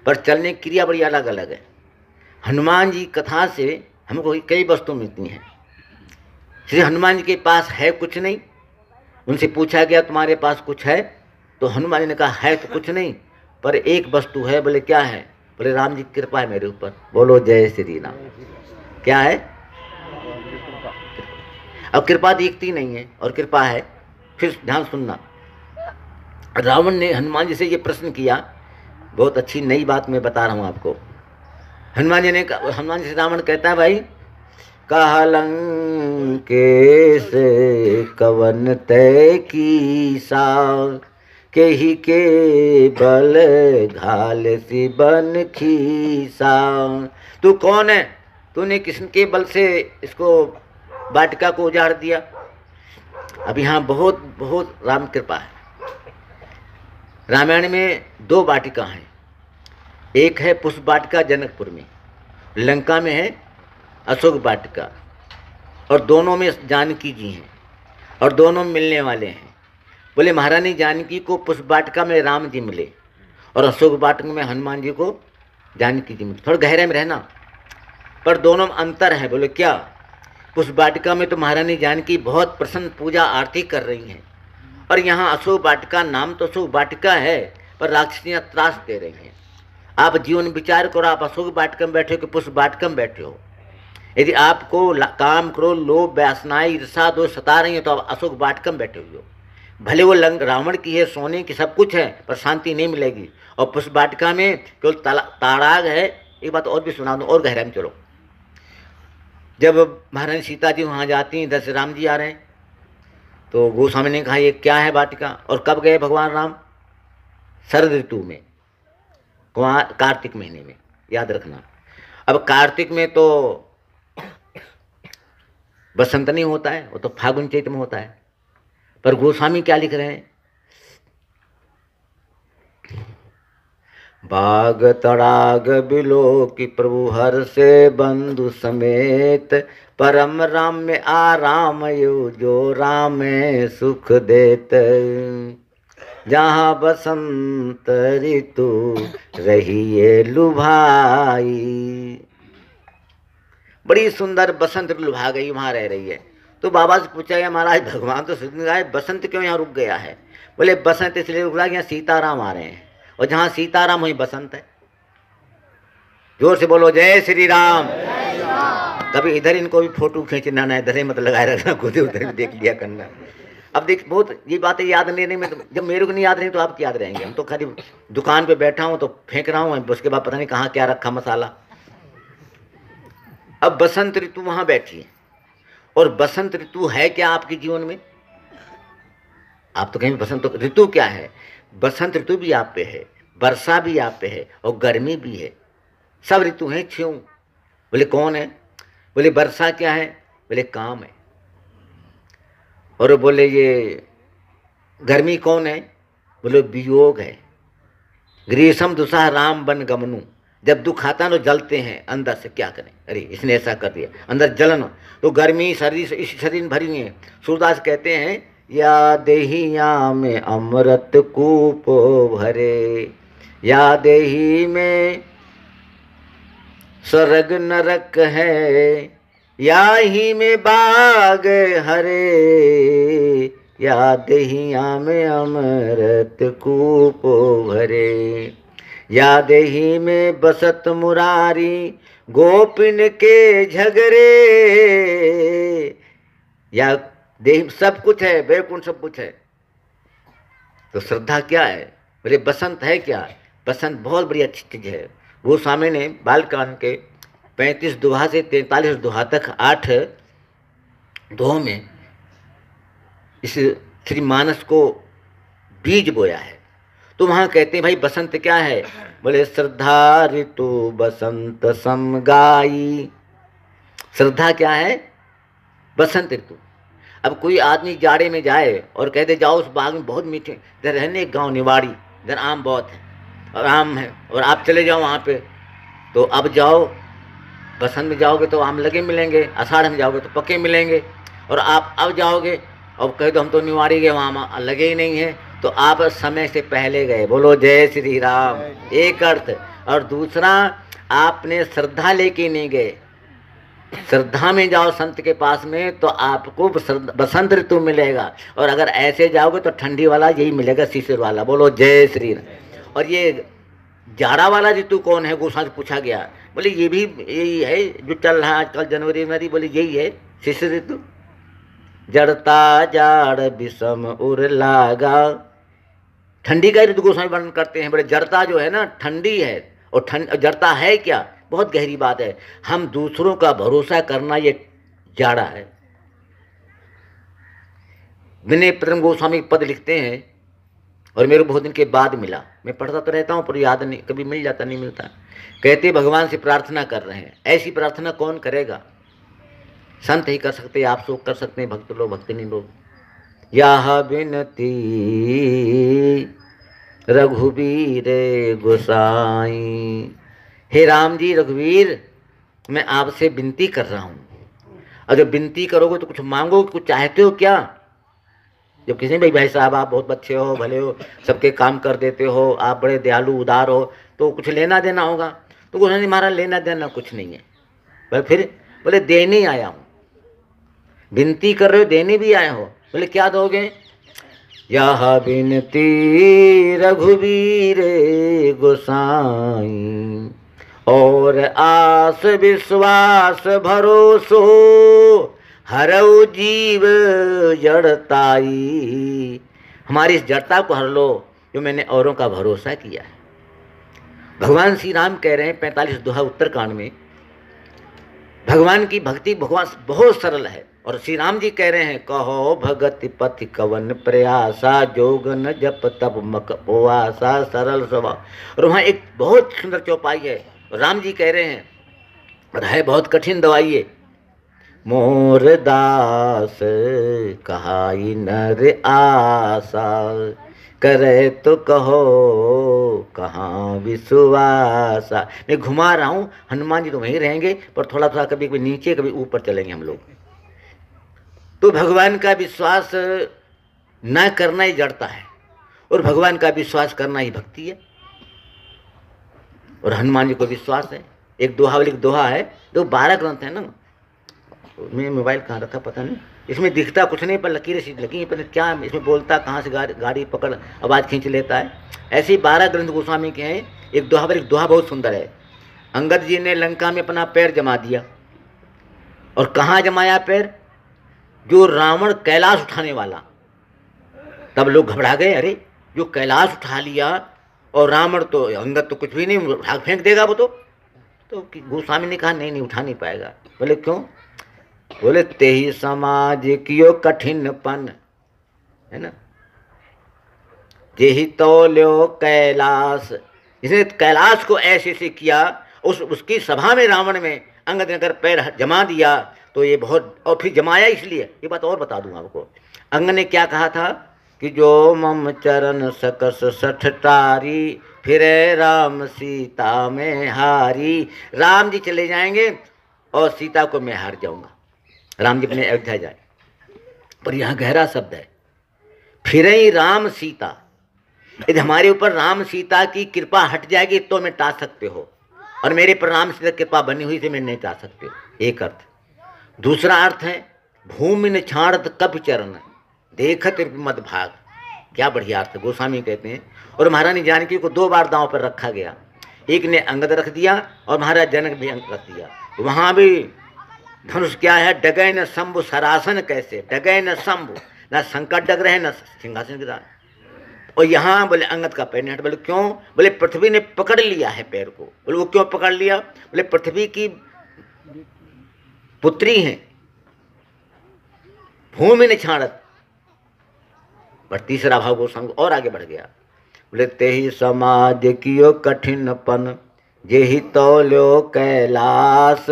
पर चलने की क्रिया बड़ी अलग अलग है। हनुमान जी कथा से हमको कई वस्तु मिलती हैं। श्री हनुमान जी के पास है कुछ नहीं, उनसे पूछा गया तुम्हारे पास कुछ है? तो हनुमान जी ने कहा है तो कुछ नहीं, पर एक वस्तु है। बोले क्या है? बोले राम जी की कृपा है मेरे ऊपर। बोलो जय श्री राम। क्या है? अब कृपा दिखती नहीं है और कृपा है। फिर ध्यान सुनना, रावण ने हनुमान जी से ये प्रश्न किया, बहुत अच्छी नई बात मैं बता रहा हूँ आपको। हनुमान जी से रावण कहता है, भाई कहलंकेश कवन तय की सा, केहि के बल घाल सी बन खीसा। तू कौन है? तूने किसके बल से इसको वाटिका को उजाड़ दिया? अब यहाँ बहुत बहुत राम कृपा है। रामायण में 2 वाटिका हैं। एक है पुष्प वाटिका जनकपुर में, लंका में है अशोक वाटिका, और दोनों में जानकी जी हैं और दोनों मिलने वाले हैं। बोले महारानी जानकी को पुष्प वाटिका में राम जी मिले और अशोक वाटिका में हनुमान जी को जानकी जी मिले। थोड़ा गहरे में रहना, पर दोनों में अंतर है। बोले क्या? पुष्प वाटिका में तो महारानी जानकी बहुत प्रसन्न पूजा आरती कर रही हैं, और यहाँ अशोक वाटिका, नाम तो अशोक वाटिका है पर राक्षसियाँ त्रास दे रही हैं। आप जीवन विचार करो, आप अशोक वाटिका में बैठे हो कि पुष्प वाटिका में बैठे हो। यदि आपको काम, क्रोध, लोभ, वासनाएं, ईर्षा, दोष सता रही है तो आप अशोक वाटिका में बैठे हुए हो। भले वो रावण की है, सोने की, सब कुछ है, पर शांति नहीं मिलेगी। और पुष्प वाटिका में केवल ताड़ाग है। एक बात और भी सुना दूँ, और गहराई में चलो। जब महारानी सीता जी वहाँ जाती हैं, इधर से राम जी आ रहे हैं, तो गोस्वामी ने कहा ये क्या है वाटिका? और कब गए भगवान राम? शरद ऋतु में, कार्तिक महीने में, याद रखना। अब कार्तिक में तो बसंत नहीं होता है, वो तो फागुन चैत में होता है। पर गोस्वामी क्या लिख रहे हैं? बाग तड़ाग बिलो की प्रभु हर से बंधु समेत, परम राम में आराम यो जो राम में सुख देत। जहाँ बसंत ऋतु रहिए लुभाई। बड़ी सुंदर बसंत ऋतु लुभा गई, वहाँ रह रही है। तो बाबा से पूछा गया, महाराज भगवान तो सुन बसंत क्यों यहाँ रुक गया है? बोले बसंत इसलिए रुक रहा है यहाँ सीताराम आ रहे हैं, और जहाँ सीताराम वहीं बसंत है। जोर से बोलो जय श्री राम। कभी इधर इनको भी फोटो खींचना ना, इधर ही मत लगाए रखना, खुद उधर भी देख लिया करना। अब देख, बहुत ये बातें याद लेने में, तो जब मेरे को नहीं याद रही तो आपकी याद रहेंगे। हम तो खाली दुकान पे बैठा हूँ तो फेंक रहा हूँ, उसके बाद पता नहीं कहाँ क्या रखा मसाला। अब बसंत ऋतु वहाँ बैठी है, और बसंत ऋतु है क्या आपके जीवन में? आप तो कहेंगे बसंत ऋतु क्या है? बसंत ऋतु भी आप पे है, वर्षा भी आप पे है, और गर्मी भी है। सब ऋतु हैं। क्यों? बोले कौन है? बोले वर्षा क्या है? बोले काम है। और बोले ये गर्मी कौन है? बोले वियोग है। ग्रीष्म दुसह राम बन गमनू, जब दुख आता है तो जलते हैं अंदर से, क्या करें, अरे इसने ऐसा कर दिया, अंदर जलन। तो गर्मी शरीर से, इस शरीर में भरी है। सूरदास कहते हैं, या देहिया में अमृत कूप भरे, या देही में स्वर्ग नरक है, या ही में बाग हरे, या देहिया में अमृत कूप भरे, या देही में बसत मुरारी गोपिन के झगरे। या देही सब कुछ है, वैकुंठ सब कुछ है। तो श्रद्धा क्या है? बोले बसंत है क्या? बसंत बहुत बड़ी अच्छी चीज है। गोस्वामी ने बालकांड के 35 दोहा से 43 दोहा तक 8 दोहों में इस श्री मानस को बीज बोया है। तो वहाँ कहते हैं भाई बसंत क्या है? बोले श्रद्धा ऋतु बसंत समगाई। श्रद्धा क्या है? बसंत ऋतु। अब कोई आदमी जाड़े में जाए और कहते जाओ उस बाग में बहुत मीठे, इधर रहने एक गाँव निवाड़ी, इधर आम बहुत है और आम है, और आप चले जाओ वहाँ पे, तो अब जाओ बसंत में जाओगे तो आम लगे मिलेंगे, आषाढ़ में जाओगे तो पके मिलेंगे, और आप अब जाओगे और कह दो हम तो निवाड़ी गए वहाँ लगे ही नहीं है, तो आप समय से पहले गए। बोलो जय श्री राम। एक अर्थ। और दूसरा, आपने श्रद्धा लेके नहीं गए। श्रद्धा में जाओ संत के पास में तो आपको बसंत ऋतु मिलेगा, और अगर ऐसे जाओगे तो ठंडी वाला यही मिलेगा, शिशिर वाला। बोलो जय श्री राम। और ये जाड़ा वाला ऋतु कौन है, गोसाई से पूछा गया। बोले ये भी यही है जो चल रहा है आजकल जनवरी में, बोले यही है शिशिर ऋतु। जड़ता जाड़ विषम उर लागा, ठंडी का ऋतु गोसाई वर्णन करते हैं। बड़े जड़ता जो है ना ठंडी है, और जड़ता है क्या, बहुत गहरी बात है। हम दूसरों का भरोसा करना ये जाड़ा है। विनय प्रथम गोस्वामी पद लिखते हैं, और मेरे बहुत दिन के बाद मिला, मैं पढ़ता तो रहता हूँ पर याद नहीं, कभी मिल जाता नहीं मिलता। कहते भगवान से प्रार्थना कर रहे हैं। ऐसी प्रार्थना कौन करेगा, संत ही कर सकते, आप सब कर सकते हैं, भक्त लोग, भक्ति नहीं लोग। यह बिनती रघुवीर गोसाई, हे राम जी रघुवीर, मैं आपसे विनती कर रहा हूँ। और जब विनती करोगे तो कुछ मांगोगे, कुछ चाहते हो क्या? जब किसी भाई साहब आप बहुत अच्छे हो, भले हो, सबके काम कर देते हो, आप बड़े दयालु उदार हो, तो कुछ लेना देना होगा। तो कुछ नहीं, हमारा लेना देना कुछ नहीं है। पर फिर बोले देने आया हूँ। विनती कर रहे हो, देने भी आए हो। बोले क्या दोगे? यह विनती रघुवीर गोसाई, और आस विश्वास भरोसो, हरऊ जीव जड़ताई। हमारी इस जड़ता को हर लो जो मैंने औरों का भरोसा किया है। भगवान श्री राम कह रहे हैं 45 दोहा उत्तरकांड में, भगवान की भक्ति भगवान बहुत सरल है। और श्री राम जी कह रहे हैं, कहो भगति पति कवन प्रयासा, जोगन जप तब मक उपवासा, सरल स्वभाव। और वहाँ एक बहुत सुंदर चौपाई है, राम जी कह रहे हैं, और है बहुत कठिन दवाई है। मोर दास कहाई नर आशा, करे तो कहो कहाँ विश्वासा। मैं घुमा रहा हूँ, हनुमान जी तो वहीं रहेंगे, पर थोड़ा थोड़ा कभी कभी नीचे कभी ऊपर चलेंगे हम लोग। तो भगवान का विश्वास न करना ही जड़ता है, और भगवान का विश्वास करना ही भक्ति है। और हनुमान जी को विश्वास है। एक दोहा है, जो 12 ग्रंथ है ना, मैं मोबाइल कहाँ रखा पता नहीं, इसमें दिखता कुछ नहीं पर लकीरें सीधी लगी, पर क्या इसमें बोलता कहाँ से गाड़ी पकड़ आवाज़ खींच लेता है। ऐसे ही 12 ग्रंथ गोस्वामी के हैं। एक दोहा बहुत सुंदर है। अंगद जी ने लंका में अपना पैर जमा दिया, और कहाँ जमाया पैर? जो रावण कैलाश उठाने वाला। तब लोग घबरा गए, अरे जो कैलाश उठा लिया, और रावण तो, अंगद तो कुछ भी नहीं, उठा फेंक देगा वो तो गोस्वामी ने कहा नहीं उठा नहीं पाएगा। बोले क्यों? बोले तेही समाज कियो कठिनपन, है ना, जेहि तौल्यो कैलाश। इसने कैलाश को ऐसे से किया, उसकी सभा में रावण में अंगद ने अगर पैर जमा दिया तो ये बहुत, और फिर जमाया इसलिए, ये बात और बता दूंगा आपको। अंग ने क्या कहा था कि जो मम चरण सकस सठटारी, फिर राम सीता में हारी। राम जी चले जाएंगे और सीता को मैं हार जाऊंगा। राम जी अपने अयोध्या जाए, पर यहाँ गहरा शब्द है, फिर ही राम सीता। यदि हमारे ऊपर राम सीता की कृपा हट जाएगी तो मैं टा सकते हो, और मेरे पर राम सीता कृपा बनी हुई से मैं नहीं टा सकते। एक अर्थ। दूसरा अर्थ है, भूमि न छाड़त कप चरण, देखत मत भाग। क्या बढ़िया अर्थ है, गोस्वामी कहते हैं। और महारानी जानकी को 2 बार दांव पर रखा गया, एक ने अंगद रख दिया और महाराज जनक भी अंग रख दिया। वहाँ भी धनुष क्या है, डगे न शंभु सरासन कैसे, डगे न शंभु, न संकट डग रहे न सिंहासन गिरा। और यहाँ बोले अंगद का पैर नहीं हट। बोले क्यों? बोले पृथ्वी ने पकड़ लिया है पैर को। बोले वो क्यों पकड़ लिया? बोले पृथ्वी की पुत्री हैं, भूमि ने छाड़त। पर तीसरा भाव गोस्वामी और आगे बढ़ गया। बोले तेहि समाज कियो कठिनपन, जेहि तौल्यो कैलाश,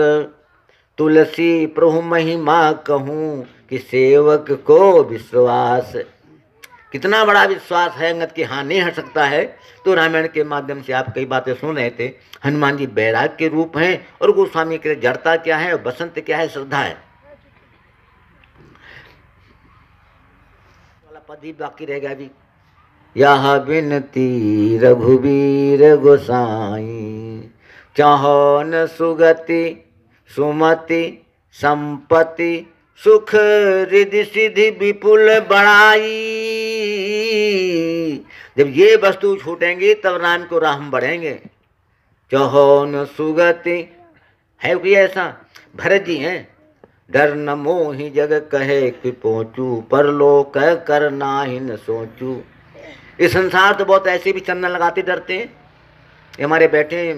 तुलसी प्रभु महिमा कहूँ कि सेवक को विश्वास। कितना बड़ा विश्वास है अंगद कि हाँ नहीं हट सकता है। तो रामायण के माध्यम से आप कई बातें सुन रहे थे। हनुमान जी बैराग के रूप हैं और गोस्वामी के लिए जड़ता क्या है, बसंत क्या है, श्रद्धा है। वाला पद ही बाकी रह गया अभी। यह बिनती रघुवीर गोसाई, चाहो न सुगति सुमति संपत्ति सुख रिद्धि सिद्धि विपुल बड़ाई। जब ये वस्तु छूटेंगी तब राम को राह बढ़ेंगे। चाहो न सुगति है कोई ऐसा, भरत जी हैं, डर न मोहि जग कहे कि पहुँचू, परलोक कर नाहि न सोचू। इस संसार तो बहुत ऐसे भी चंदन लगाते डरते हैं। ये हमारे बैठे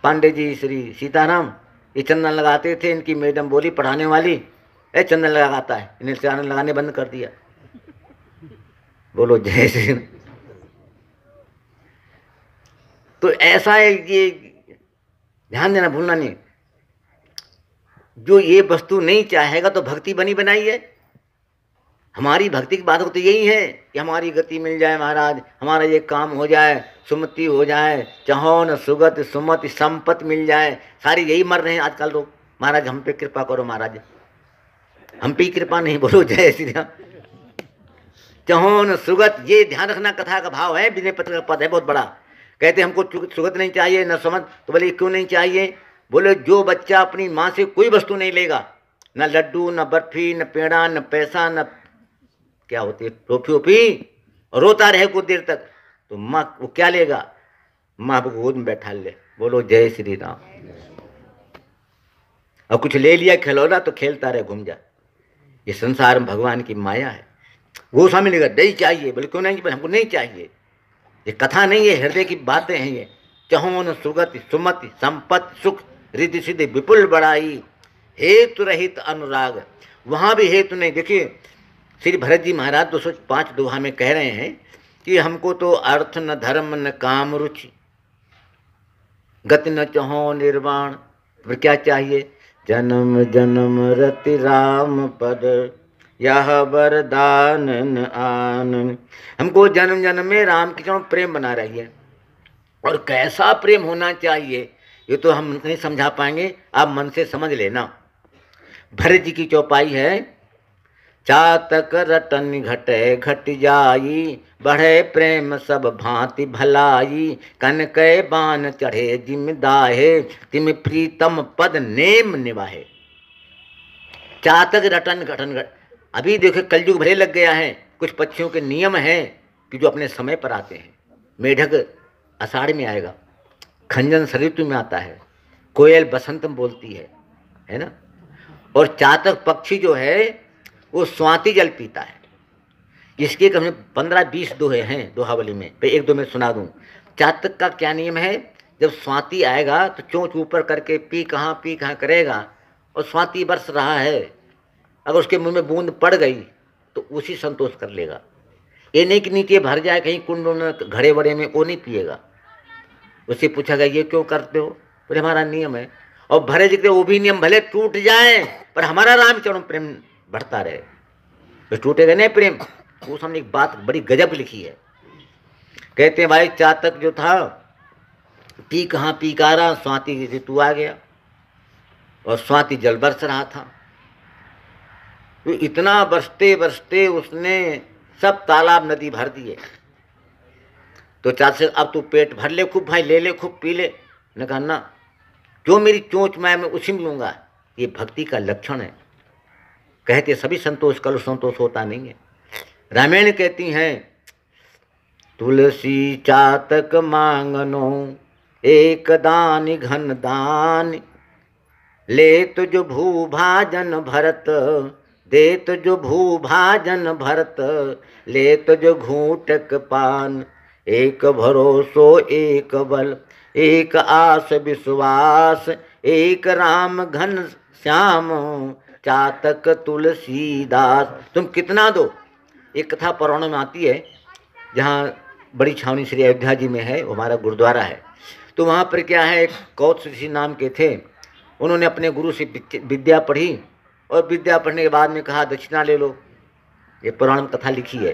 पांडे जी श्री सीताराम, ये चंदन लगाते थे। इनकी मैडम बोली पढ़ाने वाली, ए चंदन लगाता है, इन्हें चंदन लगाने बंद कर दिया। बोलो जय श्री। तो ऐसा है, ये ध्यान देना भूलना नहीं। जो ये वस्तु नहीं चाहेगा तो भक्ति बनी बनाई है। हमारी भक्ति की बात तो यही है कि हमारी गति मिल जाए महाराज, हमारा ये काम हो जाए, सुमति हो जाए, चाहो न सुगत सुमति संपत्ति मिल जाए। सारी यही मर रहे हैं आजकल लोग। महाराज हम पे कृपा करो, महाराज हम पे कृपा नहीं। बोलो जय श्री राम। चाहो न सुगत, ये ध्यान रखना कथा का भाव है। विनय पत्र का पद है बहुत बड़ा। कहते हमको सुगत नहीं चाहिए न समझ, तो बोले क्यों नहीं चाहिए? बोले जो बच्चा अपनी माँ से कोई वस्तु नहीं लेगा, न लड्डू न बर्फी न पेड़ा न पैसा न क्या होती है टोफी ओफी, रोता रहे कुछ देर तक, तो माँ वो क्या लेगा? माँ को गोद में बैठा ले। बोलो जय श्री राम। और कुछ ले लिया खिलौना तो खेलता रहे, घूम जा। ये संसार में भगवान की माया है। गोस्वामी ने कहा नहीं चाहिए। बोले क्यों नहीं? बोले हमको नहीं चाहिए। ये कथा नहीं है, हृदय की बातें हैं ये। चाहो न सुगति सुमति संपत्ति सुख रिद्धि सिद्धि विपुल बड़ाई, हेतु रहित अनुराग। वहाँ भी हेतु नहीं। देखिए श्री भरत जी महाराज 205 दोहा में कह रहे हैं कि हमको तो अर्थ न धर्म न काम रुचि, गति न चाहो निर्वाण। फिर क्या चाहिए? जन्म जन्म रति राम पद, यह वरदान न आन। हमको जन्म जन्म में राम की चरण प्रेम बना रही है। और कैसा प्रेम होना चाहिए ये तो हम नहीं समझा पाएंगे, आप मन से समझ लेना। भरत जी की चौपाई है, चातक रटन घटे घट जाई, बढ़े प्रेम सब भांति भलाई, कन कै बान चढ़े जिम दाहे, तिम प्रीतम पद नेम निवाहे। चातक रटन घटन घट। अभी देखो कलयुग भले लग गया है। कुछ पक्षियों के नियम हैं कि जो अपने समय पर आते हैं। मेढक आषाढ़ में आएगा, खंजन ऋतु में आता है, कोयल बसंत में बोलती है ना। और चातक पक्षी जो है वो स्वाति जल पीता है। इसके कम 15-20 दोहे हैं दोहावली में, पे एक दो मैं सुना दूं। चातक का क्या नियम है? जब स्वाति आएगा तो चोंच ऊपर करके पी कहाँ करेगा। और स्वाति बरस रहा है, अगर उसके मुंह में बूंद पड़ गई तो उसी संतोष कर लेगा। ये नहीं कि नीचे भर जाए कहीं कुंड में घड़े बड़े में, वो नहीं पिएगा। उससे पूछा गया ये क्यों करते हो? बोले हमारा नियम है। और भरे जिक्र वो भी नियम भले टूट जाए पर हमारा रामचरण प्रेम बढ़ता रहे। तो टूटेगा नहीं प्रेम। वो सामने एक बात बड़ी गजब लिखी है। कहते हैं भाई चातक जो था पी कहाँ पीकारा, स्वाति ऋतु आ गया और स्वाति जल बरस रहा था। तो इतना बरसते बरसते उसने सब तालाब नदी भर दिए। तो चातक अब तू पेट भर ले खूब भाई, ले ले खूब पी ले। ने कहा ना, जो मेरी चोंच मैं उसी में लूँगा। ये भक्ति का लक्षण है। कहते सभी संतोष कल संतोष होता नहीं है। रामायण कहती हैं तुलसी चातक मांगनो एक दान घन दान, ले तो जो भूभाजन भरत, दे तो जो भूभाजन भरत, ले तो जो घूंटक पान। एक भरोसो एक बल, एक आस विश्वास, एक राम घन श्याम, चातक तुलसीदास। तुम कितना दो? एक कथा पुराणों में आती है, जहाँ बड़ी छावनी श्री अयोध्या जी में है, वो हमारा गुरुद्वारा है। तो वहाँ पर क्या है, एक कौत्स ऋषि नाम के थे। उन्होंने अपने गुरु से विद्या पढ़ी और विद्या पढ़ने के बाद में कहा दक्षिणा ले लो। ये पुराण में कथा लिखी है।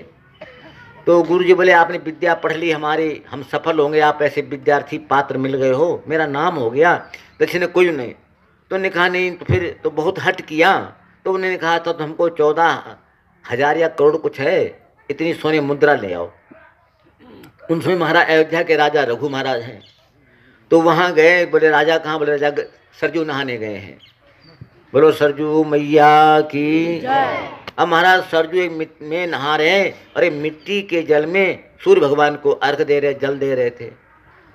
तो गुरु जी बोले आपने विद्या पढ़ ली हमारी, हम सफल होंगे, आप ऐसे विद्यार्थी पात्र मिल गए हो, मेरा नाम हो गया, दक्षिणा कोई नहीं। तो उन्होंने कहा नहीं, तो फिर तो बहुत हट किया। तो उन्होंने कहा था तो हमको 14,000 या करोड़ कुछ है, इतनी सोने मुद्रा ले आओ। उन समय महाराज अयोध्या के राजा रघु महाराज हैं। तो वहाँ गए, बोले राजा कहाँ? बोले राजा सरजू नहाने गए हैं। बोलो सरजू मैया की जय। अब महाराज सरजू एक में नहा रहे हैं और एक मिट्टी के जल में सूर्य भगवान को अर्घ दे रहे, जल दे रहे थे।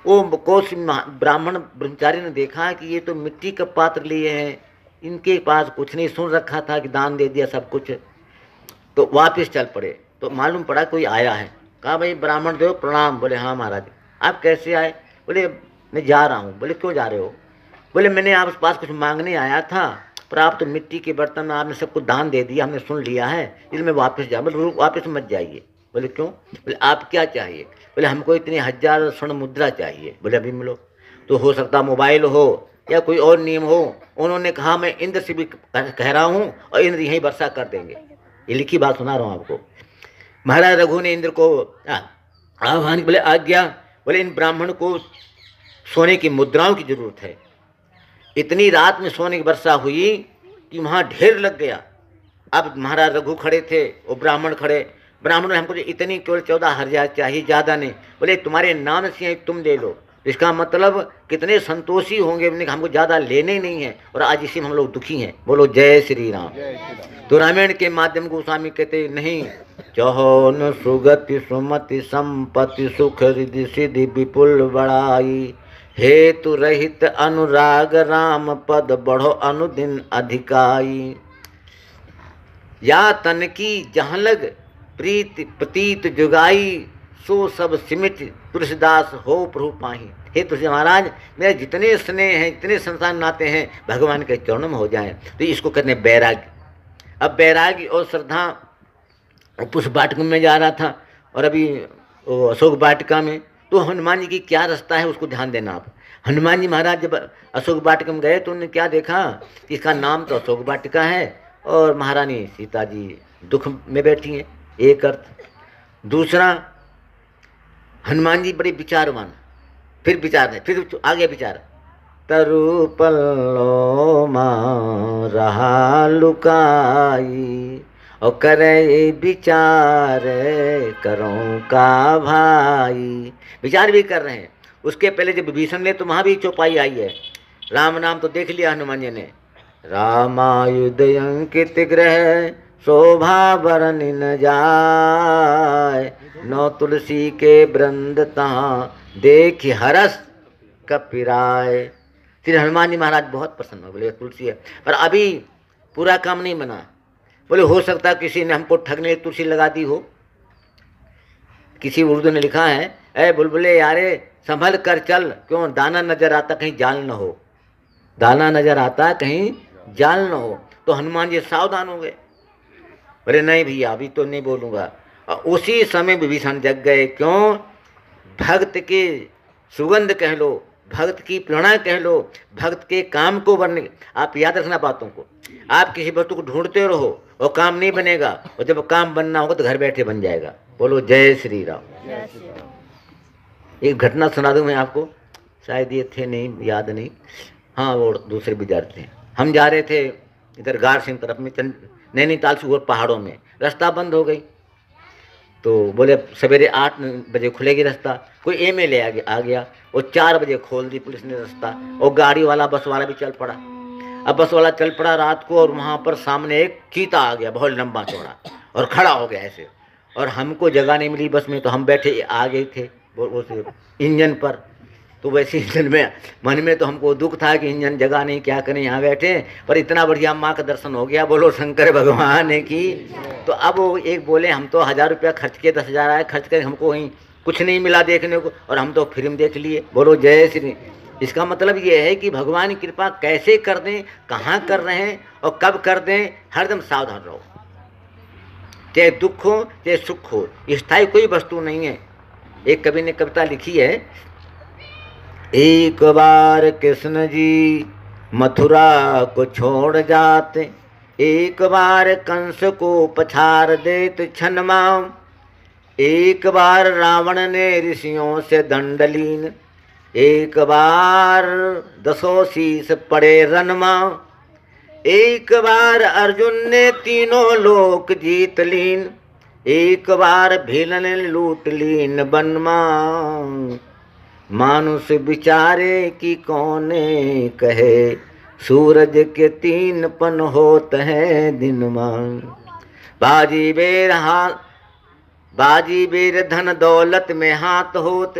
वो कोस ब्राह्मण ब्रह्मचारी ने देखा कि ये तो मिट्टी का पात्र लिए हैं, इनके पास कुछ नहीं, सुन रखा था कि दान दे दिया सब कुछ। तो वापस चल पड़े। तो मालूम पड़ा कोई आया है। कहा भाई ब्राह्मण देव प्रणाम। बोले हाँ महाराज। आप कैसे आए? बोले मैं जा रहा हूँ। बोले क्यों जा रहे हो? बोले मैंने आपके पास कुछ मांगने आया था, पर आप तो मिट्टी के बर्तन में आपने सबको दान दे दिया, हमने सुन लिया है, इसलिए मैं वापस जा। बोले वापस मत जाइए। बोले क्यों? बोले आप क्या चाहिए? बोले हमको इतनी 1000 स्वर्ण मुद्रा चाहिए। बोले अभी मिलो। तो हो सकता मोबाइल हो या कोई और नियम हो। उन्होंने कहा मैं इंद्र से भी कह रहा हूँ और इंद्र यहीं वर्षा कर देंगे। ये लिखी बात सुना रहा हूँ आपको। महाराज रघु ने इंद्र को आह्वान, बोले आज्ञा। बोले इन ब्राह्मण को सोने की मुद्राओं की जरूरत है। इतनी रात में सोने की वर्षा हुई कि वहाँ ढेर लग गया। अब महाराज रघु खड़े थे, वो ब्राह्मण खड़े। ब्राह्मण ने हमको इतनी केवल 14,000 चाहिए, ज़्यादा नहीं। बोले तुम्हारे नाम से तुम ले लो। इसका मतलब कितने संतोषी होंगे, हमको ज़्यादा लेने ही नहीं है और आज इसी में हम लोग दुखी हैं। बोलो जय श्री राम। तो रामायण के माध्यम गोस्वामी कहते नहीं, चौहन सुगति सुमति संपत्ति सुख रिधि सिद्धि विपुल बड़ाई, हेतु रहित अनुराग राम पद बढ़ो अनुदिन अधिकाई। या तन की जहाँ लग प्रीति प्रतीत जुगाई, सो सब सिमित तुलसीदास हो प्रभु पाही। हे तुलसी महाराज मेरे जितने स्नेह हैं, जितने संसार नाते हैं, भगवान के चरणों में हो जाएं। तो इसको कहते हैं बैराग्य। अब बैराग्य और श्रद्धा। पुष्प वाटिका में जा रहा था और अभी अशोक वाटिका में, तो हनुमान जी की क्या रास्ता है उसको ध्यान देना आप। हनुमान जी महाराज जब अशोक वाटिका में गए तो उन्होंने क्या देखा कि इसका नाम तो अशोक वाटिका है और महारानी सीता जी दुख में बैठी हैं, एक अर्थ। दूसरा, हनुमान जी बड़े विचारवान, फिर विचार है, फिर आगे विचार, तरु पल्लो मां रहा लुकाई और करे विचार करो का भाई। विचार भी कर रहे हैं। उसके पहले जब विभीषण ने, तो वहाँ भी चौपाई आई है। राम नाम तो देख लिया हनुमान जी ने, रामायुध अंकित ग्रह शोभा बरन न जाय, नौ तुलसी के वृंद तहाँ देख हरस कपिराय। फिर हनुमान जी महाराज बहुत प्रसन्न हो, बोले तुलसी है, पर अभी पूरा काम नहीं बना। बोले हो सकता है किसी ने हमको ठगने तुलसी लगा दी हो। किसी उर्दू ने लिखा है, ए बुलबुले यारे संभल कर चल, क्यों दाना नजर आता कहीं जाल न हो, दाना नजर आता कहीं जाल न हो। तो हनुमान जी सावधान हो गए। बोले नहीं भैया अभी तो नहीं बोलूँगा। और उसी समय विभीषण जग गए। क्यों? भक्त के सुगंध कह लो, भक्त की प्रेरणा कह लो, भक्त के काम को बनने। आप याद रखना बातों को। आप किसी वस्तु को ढूंढते रहो और काम नहीं बनेगा, और जब काम बनना होगा तो घर बैठे बन जाएगा। बोलो जय श्री राम। एक घटना सुना दूं मैं आपको, शायद ये थे नहीं, याद नहीं। हाँ वो दूसरे विद्यार्थी थे। हम जा रहे थे इधर गार सिंह तरफ में, नैनीताल से और पहाड़ों में। रास्ता बंद हो गई। तो बोले सवेरे 8 बजे खुलेगी रास्ता। कोई एमएलए आ गया, वो 4 बजे खोल दी पुलिस ने रास्ता। और गाड़ी वाला बस वाला भी चल पड़ा। अब बस वाला चल पड़ा रात को, और वहाँ पर सामने एक चीता आ गया बहुत लंबा चौड़ा, और खड़ा हो गया ऐसे। और हमको जगह नहीं मिली बस में, तो हम बैठे आ गए थे वो इंजन पर। तो वैसे इंजन में मन में तो हमको दुख था कि इंजन जगह नहीं, क्या करें यहाँ बैठे। पर इतना बढ़िया माँ का दर्शन हो गया। बोलो शंकर भगवान की। तो अब वो एक बोले हम तो 1000 रुपया खर्च किए, 10,000 आए खर्च कर, हमको वहीं कुछ नहीं मिला देखने को, और हम तो फिल्म देख लिए। बोलो जय श्री। इसका मतलब ये है कि भगवान की कृपा कैसे कर दें, कहाँ कर रहे हैं और कब कर दें, हरदम सावधान रहो। चाहे दुख हो चाहे सुख हो, स्थायी कोई वस्तु नहीं है। एक कवि ने कविता लिखी है, एक बार कृष्ण जी मथुरा को छोड़ जाते, एक बार कंस को पछाड़ देत क्षण मां, एक बार रावण ने ऋषियों से दंड लीन, एक बार 10 शीस पड़े रण मां, एक बार अर्जुन ने तीनों लोक जीत लीन, एक बार भील ने लूट लीन वन मां। मानुष विचारे कि कौने कहे, सूरज के 3 पन होत है दिन मां। बाजी बेर धन दौलत में हाथ होत,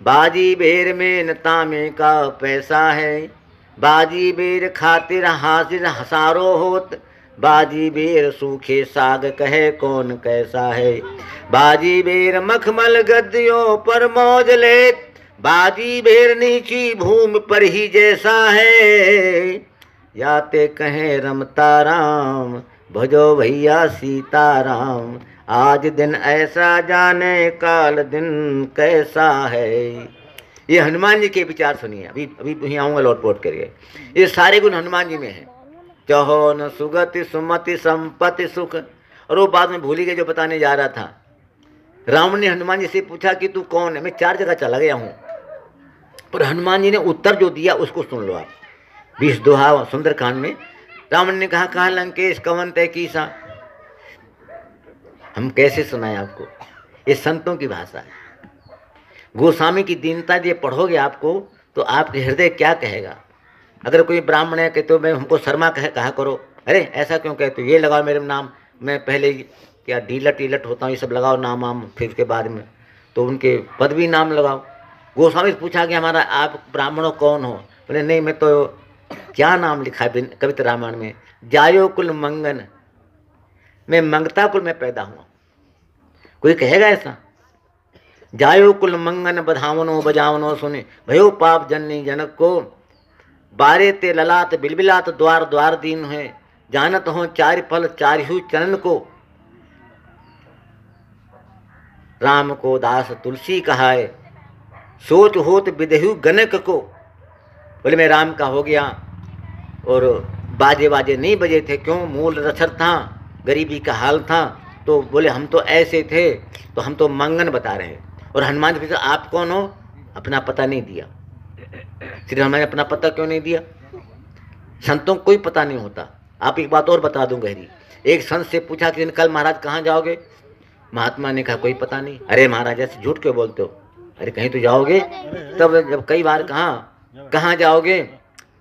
बाजी बेर में तामे का पैसा है, बाजी बेर खातिर हाजिर हसारो होत, बाजी बेर सूखे साग कहे कौन कैसा है, बाजी बेर मखमल गद्दियों पर मौज लेत, बाजी बेर नीची भूमि पर ही जैसा है, याते कहें रमता राम भजो भैया सीताराम, आज दिन ऐसा जाने काल दिन कैसा है। ये हनुमान जी के विचार सुनिए। अभी अभी वहीं आऊँगा लौट पोट करके। ये सारे गुण हनुमान जी में हैं। चहो न सुगति सुमति संपत्ति सुख। और वो बाद में भूल ही गए जो बताने जा रहा था। रावण ने हनुमान जी से पूछा कि तू कौन है। मैं 4 जगह चला गया हूँ, पर हनुमान जी ने उत्तर जो दिया उसको सुन लो आप। 20 दोहा सुंदरकांड में रावण ने कहा लंकेश कवन तय कीसा। हम कैसे सुनाएं आपको, ये संतों की भाषा है। गोस्वामी की दीनता ये पढ़ोगे आपको तो आपके हृदय क्या कहेगा। अगर कोई ब्राह्मण है कहते हो मैं हमको शर्मा कहा करो, अरे ऐसा क्यों कहते हो, ये लगाओ मेरे नाम, मैं पहले क्या डीलट ईलट होता हूँ, ये सब लगाओ नाम वाम, फिर उसके बाद में तो उनके पदवी नाम लगाओ। गोस्वामी से पूछा कि हमारा आप ब्राह्मणों कौन हो, बोले नहीं मैं तो क्या नाम लिखा है कविता रामायण में, जायो कुल मंगन, मैं मंगता कुल में पैदा हुआ। कोई कहेगा ऐसा, जायो कुल मंगन बधावनो बजावनो सुने, भयो पाप जननी जनक को, बारे ते ललात बिलबिलात द्वार द्वार दीन है, जानत हो 4 फल 4 चरण को, राम को दास तुलसी कहाए, सोच होत विदेहु गणक को। बोले मैं राम का हो गया और बाजे बाजे नहीं बजे थे, क्यों, मूल रक्षर था, गरीबी का हाल था, तो बोले हम तो ऐसे थे, तो हम तो मंगन बता रहे हैं। और हनुमान जी से आप कौन हो, अपना पता नहीं दिया। श्री हनुमान ने अपना पता क्यों नहीं दिया। संतों को कोई पता नहीं होता। आप एक बात और बता दूं गहरी। एक संत से पूछा कि कल महाराज कहाँ जाओगे, महात्मा ने कहा कोई पता नहीं। अरे महाराज ऐसे झूठ क्यों बोलते हो, अरे कहीं तो जाओगे। तब जब कई बार कहाँ जाओगे,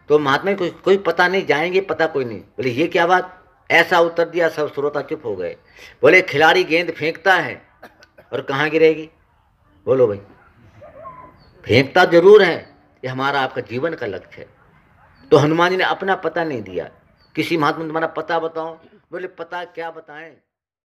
तो महात्मा को कोई पता नहीं, जाएंगे पता कोई नहीं। बोले ये क्या बात, ऐसा उत्तर दिया, सब श्रोता चुप हो गए। बोले खिलाड़ी गेंद फेंकता है और कहाँ गिरेगी, बोलो भाई, फेंकता जरूर है। ये हमारा आपका जीवन का लक्ष्य है। तो हनुमान जी ने अपना पता नहीं दिया। किसी महात्मा तुम्हारा पता बताओ, बोले पता क्या बताएं।